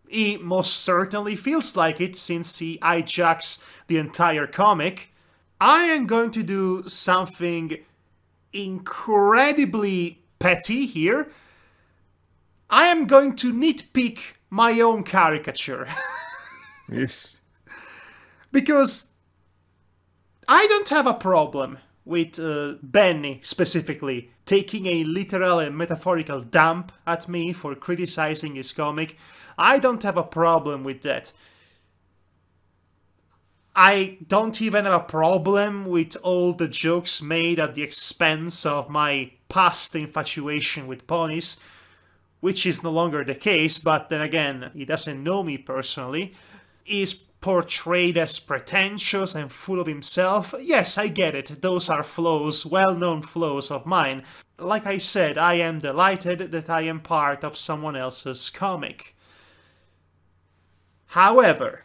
He most certainly feels like it since he hijacks the entire comic. I am going to do something incredibly petty here. I am going to nitpick my own caricature. Yes. Because I don't have a problem with Benny specifically taking a literal and metaphorical dump at me for criticizing his comic. I don't have a problem with that. I don't even have a problem with all the jokes made at the expense of my past infatuation with ponies, which is no longer the case, but then again, he doesn't know me personally. He's portrayed as pretentious and full of himself. Yes, I get it, those are flaws, well-known flaws of mine. Like I said, I am delighted that I am part of someone else's comic. However,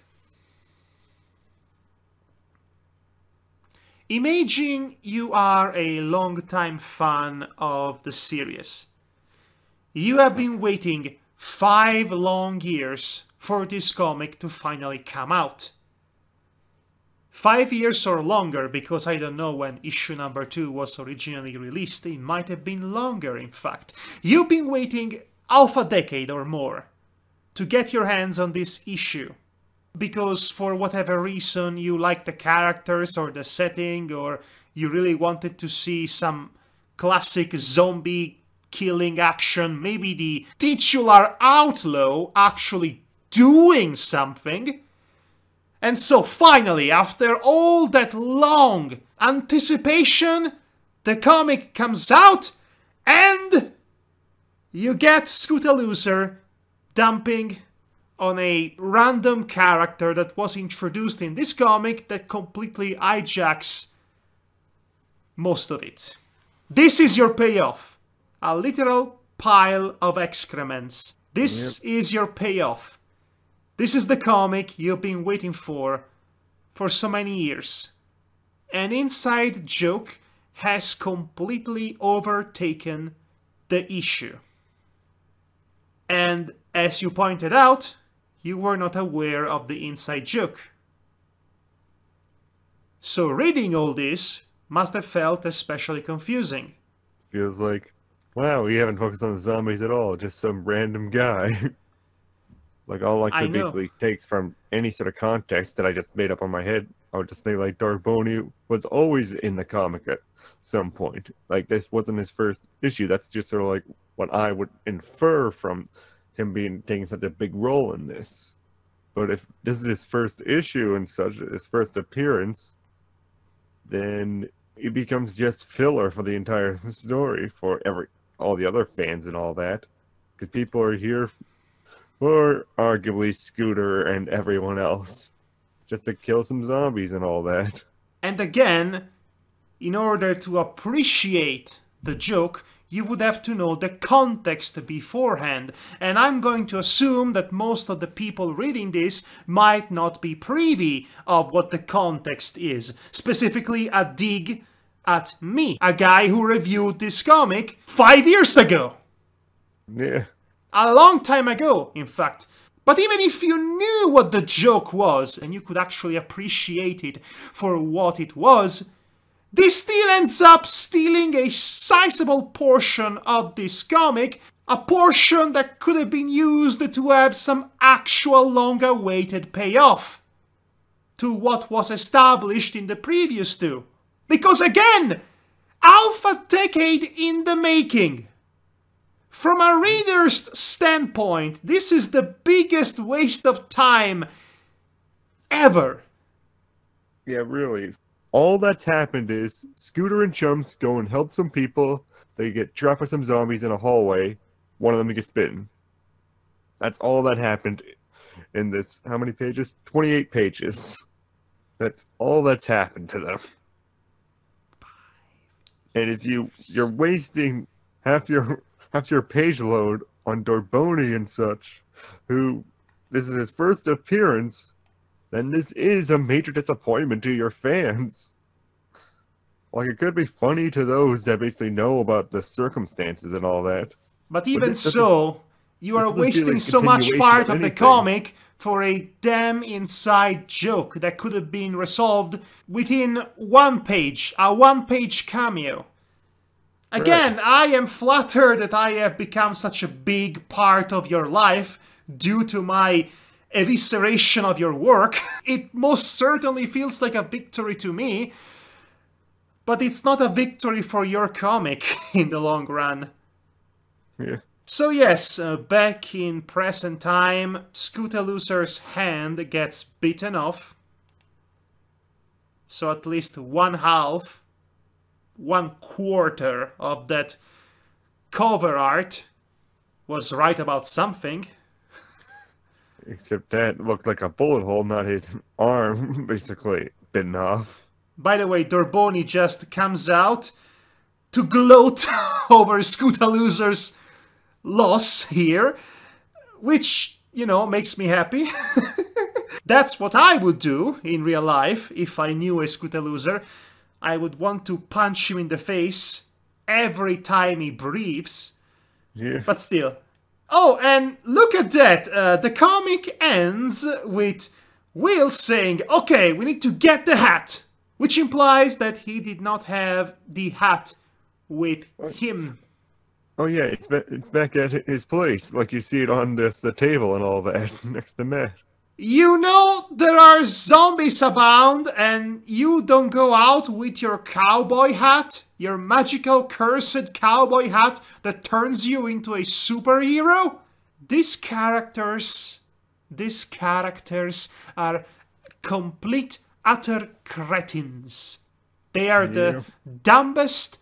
imagine you are a long-time fan of the series. You have been waiting 5 long years for this comic to finally come out. 5 years or longer, because I don't know when issue number 2 was originally released. It might have been longer, in fact. You've been waiting half a decade or more to get your hands on this issue. Because for whatever reason you like the characters or the setting, or you really wanted to see some classic zombie killing action, maybe the titular Outlaw actually doing something. And so finally, after all that long anticipation, the comic comes out and you get Scootalooser dumping on a random character that was introduced in this comic that completely hijacks most of it. This is your payoff. A literal pile of excrements. This is your payoff. This is the comic you've been waiting for so many years. An inside joke has completely overtaken the issue. And as you pointed out, you were not aware of the inside joke. So reading all this must have felt especially confusing. Feels like, wow, we haven't focused on the zombies at all, just some random guy. Like, all I could basically takes from any sort of context that I just made up on my head, I would just think, like, Darboni was always in the comic at some point. Like, this wasn't his first issue. That's just sort of like what I would infer from him taking such a big role in this. But if this is his first issue and such, his first appearance, then it becomes just filler for the entire story for all the other fans and all that. Because people are here for arguably Scooter and everyone else, just to kill some zombies and all that. And again, in order to appreciate the joke, you would have to know the context beforehand. And I'm going to assume that most of the people reading this might not be privy of what the context is. Specifically a dig at me, a guy who reviewed this comic 5 years ago. Yeah. A long time ago, in fact. But even if you knew what the joke was, and you could actually appreciate it for what it was, this still ends up stealing a sizable portion of this comic, a portion that could have been used to have some actual long-awaited payoff to what was established in the previous two. Because again, half a decade in the making. From a reader's standpoint, this is the biggest waste of time ever. Yeah, really. All that's happened is Scooter and Chumps go and help some people. They get trapped by some zombies in a hallway. One of them gets bitten. That's all that happened in this. How many pages? 28 pages. That's all that's happened to them. And if you're wasting half your page load on Darboni and such, who this is his first appearance, then this is a major disappointment to your fans. Like, it could be funny to those that basically know about the circumstances and all that. But But even so, you are doesn't feel wasting like so much continuation part of of the anything. comic for a damn inside joke that could have been resolved within one page, a one-page cameo. Again, I am flattered that I have become such a big part of your life due to my evisceration of your work. It most certainly feels like a victory to me, but it's not a victory for your comic in the long run. Yeah. So yes, back in present time, Scootalooser's hand gets bitten off. So at least one half, 1/4 of that cover art was right about something. Except that looked like a bullet hole, not his arm, basically bitten off. By the way, Dorboni just comes out to gloat over Scootalooser's loss here, which, you know, makes me happy. That's what I would do in real life if I knew a Scootalooser. I would want to punch him in the face every time he breathes. Yeah. But still. Oh, and look at that! The comic ends with Will saying, okay, we need to get the hat! Which implies that he did not have the hat with him. Oh yeah, it's back at his place, like you see it on the table and all that, next to Matt. You know there are zombies abound and you don't go out with your cowboy hat? Your magical cursed cowboy hat that turns you into a superhero? These characters are complete, utter cretins. They are the dumbest,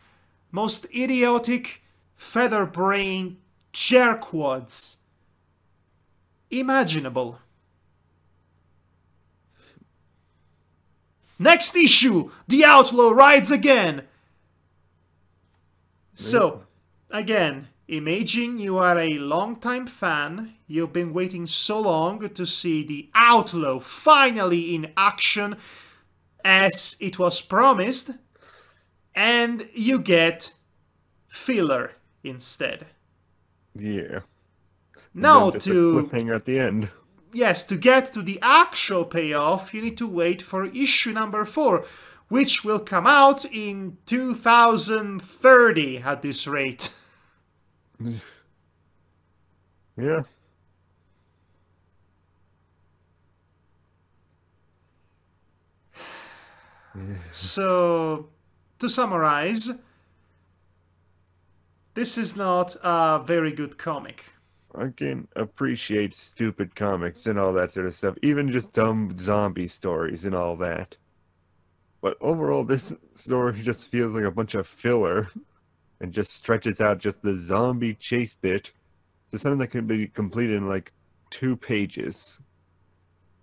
most idiotic, feather-brained jerkwads imaginable. Next issue, the Outlaw rides again. So, again, imagine you are a longtime fan, you've been waiting so long to see the Outlaw finally in action as it was promised, and you get filler instead. Yeah. Now just a cliffhanger at the end. Yes, to get to the actual payoff, you need to wait for issue number 4, which will come out in 2030 at this rate. Yeah. So, to summarize, this is not a very good comic. I can appreciate stupid comics and all that sort of stuff, even just dumb zombie stories and all that. But overall, this story just feels like a bunch of filler and just stretches out just the zombie chase bit to something that can be completed in like 2 pages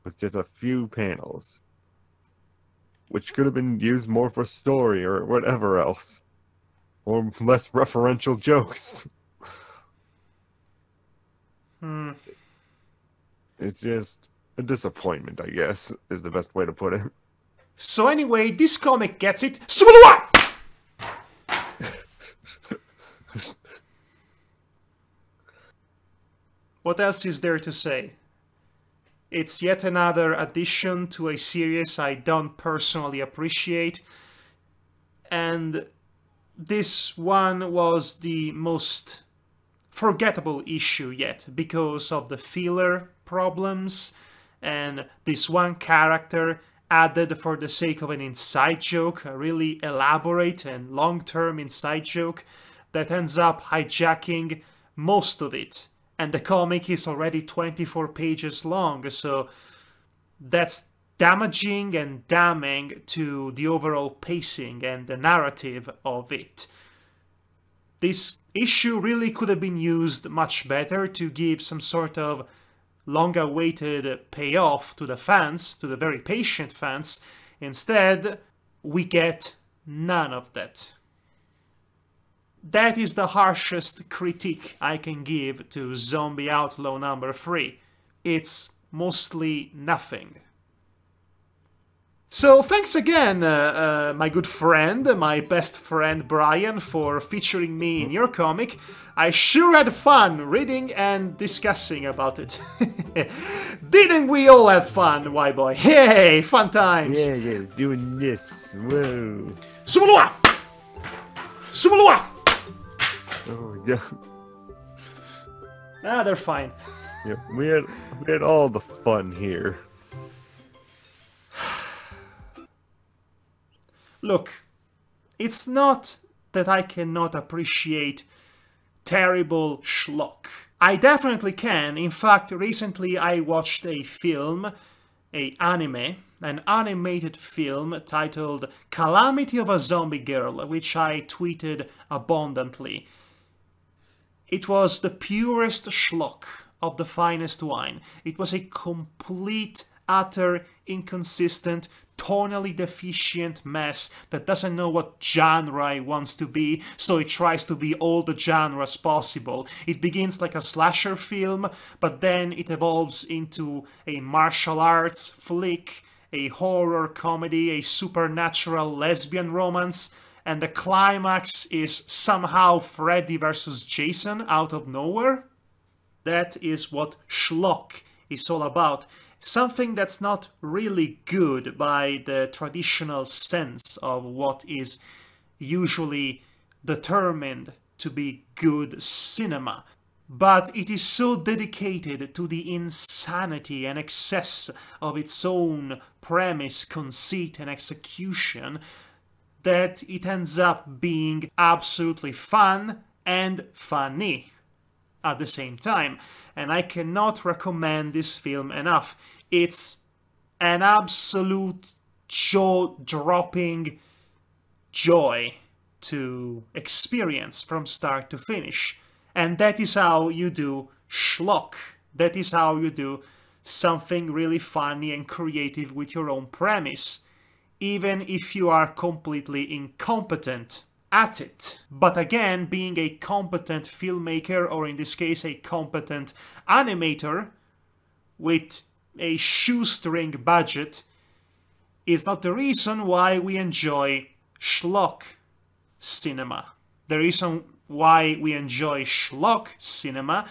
with just a few panels, which could have been used more for story or whatever else, or less referential jokes. It's just a disappointment, I guess, is the best way to put it. So anyway, this comic gets it. Subulwa! What else is there to say? It's yet another addition to a series I don't personally appreciate, and this one was the most forgettable issue yet because of the filler problems and this one character added for the sake of an inside joke, a really elaborate and long-term inside joke that ends up hijacking most of it. And the comic is already 24 pages long, so that's damaging and damning to the overall pacing and the narrative of it. This issue really could have been used much better to give some sort of long-awaited payoff to the fans, to the very patient fans. Instead, we get none of that. That is the harshest critique I can give to Zombie Outlaw number 3. It's mostly nothing. So thanks again, my good friend, my best friend Brian, for featuring me in your comic. I sure had fun reading and discussing about it. Didn't we all have fun, why boy? Hey, fun times! Yeah, doing this. Whoa. Sumalua! Sumalua! Oh my god. Ah, they're fine. Yeah, we had all the fun here. Look, it's not that I cannot appreciate terrible schlock. I definitely can. In fact, recently I watched a film, an animated film titled Calamity of a Zombie Girl, which I tweeted abundantly. It was the purest schlock of the finest wine. It was a complete, utter, inconsistent, tonally deficient mess that doesn't know what genre it wants to be, so it tries to be all the genres possible. It begins like a slasher film, but then it evolves into a martial arts flick, a horror comedy, a supernatural lesbian romance, and the climax is somehow Freddy versus Jason out of nowhere. That is what schlock is all about. Something that's not really good by the traditional sense of what is usually determined to be good cinema. But it is so dedicated to the insanity and excess of its own premise, conceit, and execution that it ends up being absolutely fun and funny at the same time. And I cannot recommend this film enough. It's an absolute jaw-dropping joy to experience from start to finish. And that is how you do schlock. That is how you do something really funny and creative with your own premise, even if you are completely incompetent at it. But again, being a competent filmmaker, or in this case a competent animator with a shoestring budget, is not the reason why we enjoy schlock cinema. The reason why we enjoy schlock cinema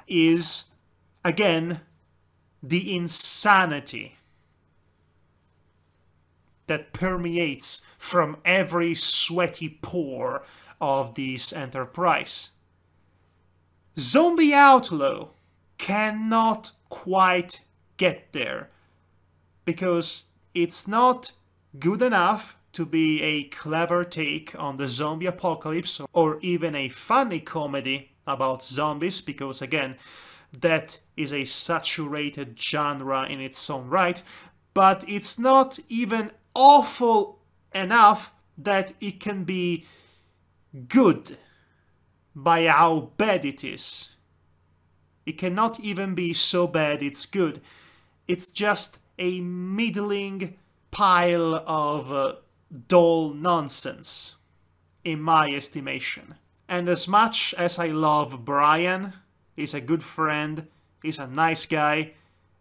is, again, the insanity that permeates from every sweaty pore of this enterprise. Zombie Outlaw cannot quite get there, because it's not good enough to be a clever take on the zombie apocalypse, or even a funny comedy about zombies, because again, that is a saturated genre in its own right, but it's not even awful enough that it can be good by how bad it is. It cannot even be so bad it's good. It's just a middling pile of dull nonsense, in my estimation. And as much as I love Brian, he's a good friend, he's a nice guy,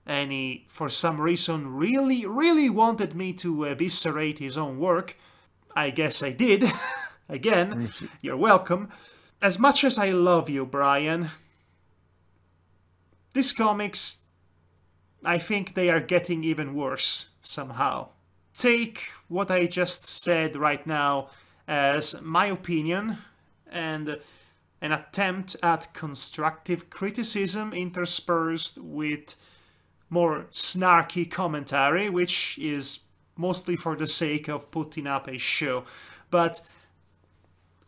and he, for some reason, really wanted me to eviscerate his own work. I guess I did. Again, you're welcome. As much as I love you, Brian, these comics, I think they are getting even worse, somehow. Take what I just said right now as my opinion, and an attempt at constructive criticism interspersed with more snarky commentary, which is mostly for the sake of putting up a show. But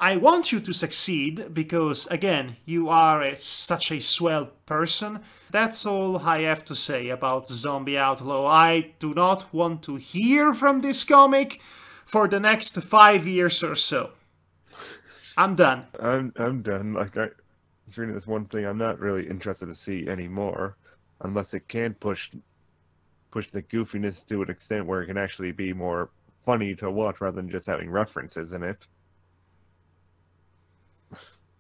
I want you to succeed because, again, you are such a swell person. That's all I have to say about Zombie Outlaw. I do not want to hear from this comic for the next 5 years or so. I'm done. I'm done. Like, I was reading this one thing I'm not really interested to see anymore, unless it can push the goofiness to an extent where it can actually be more funny to watch rather than just having references in it.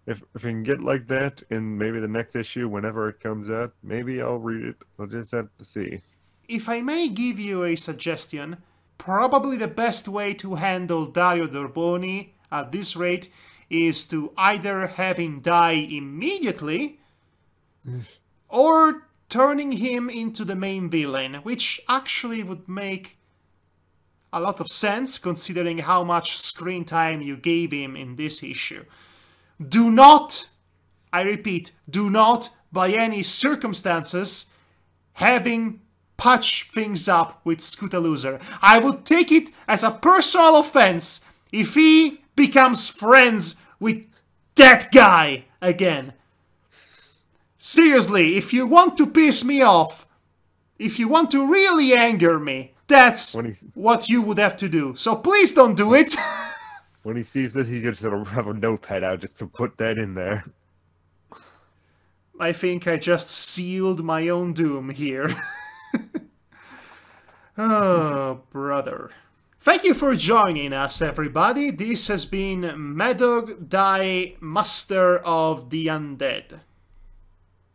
If we can get like that in maybe the next issue, whenever it comes out, maybe I'll read it. I'll just have to see. If I may give you a suggestion, probably the best way to handle Dario Dorboni at this rate is to either have him die immediately or turning him into the main villain, which actually would make a lot of sense considering how much screen time you gave him in this issue. Do not, I repeat, do not by any circumstances have him patch things up with Scootalooser. I would take it as a personal offense if he becomes friends with that guy again. Seriously, if you want to piss me off, if you want to really anger me, that's what you would have to do. So please don't do it. When he sees it, he's just gonna have a notepad out just to put that in there. I think I just sealed my own doom here. Oh, brother. Thank you for joining us, everybody. This has been Madhog, Die, Master of the Undead.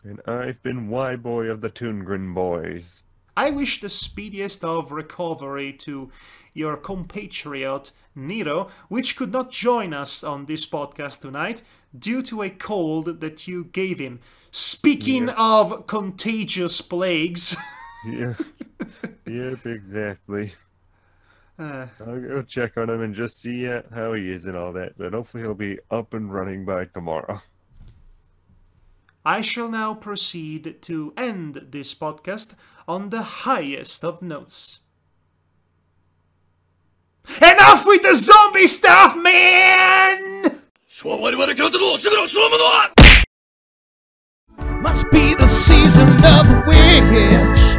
And I've been Y-Boy of the Toongren Boys. I wish the speediest of recovery to your compatriot, Nero, which could not join us on this podcast tonight due to a cold that you gave him. Speaking of contagious plagues... Yeah. Yep, exactly. I'll go check on him and just see how he is and all that, but hopefully he'll be up and running by tomorrow. I shall now proceed to end this podcast on the highest of notes. Enough with the zombie stuff, man! Must be the season of the witch.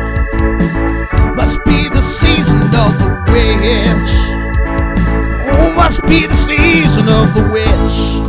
Must be the season of the witch. Oh, must be the season of the witch.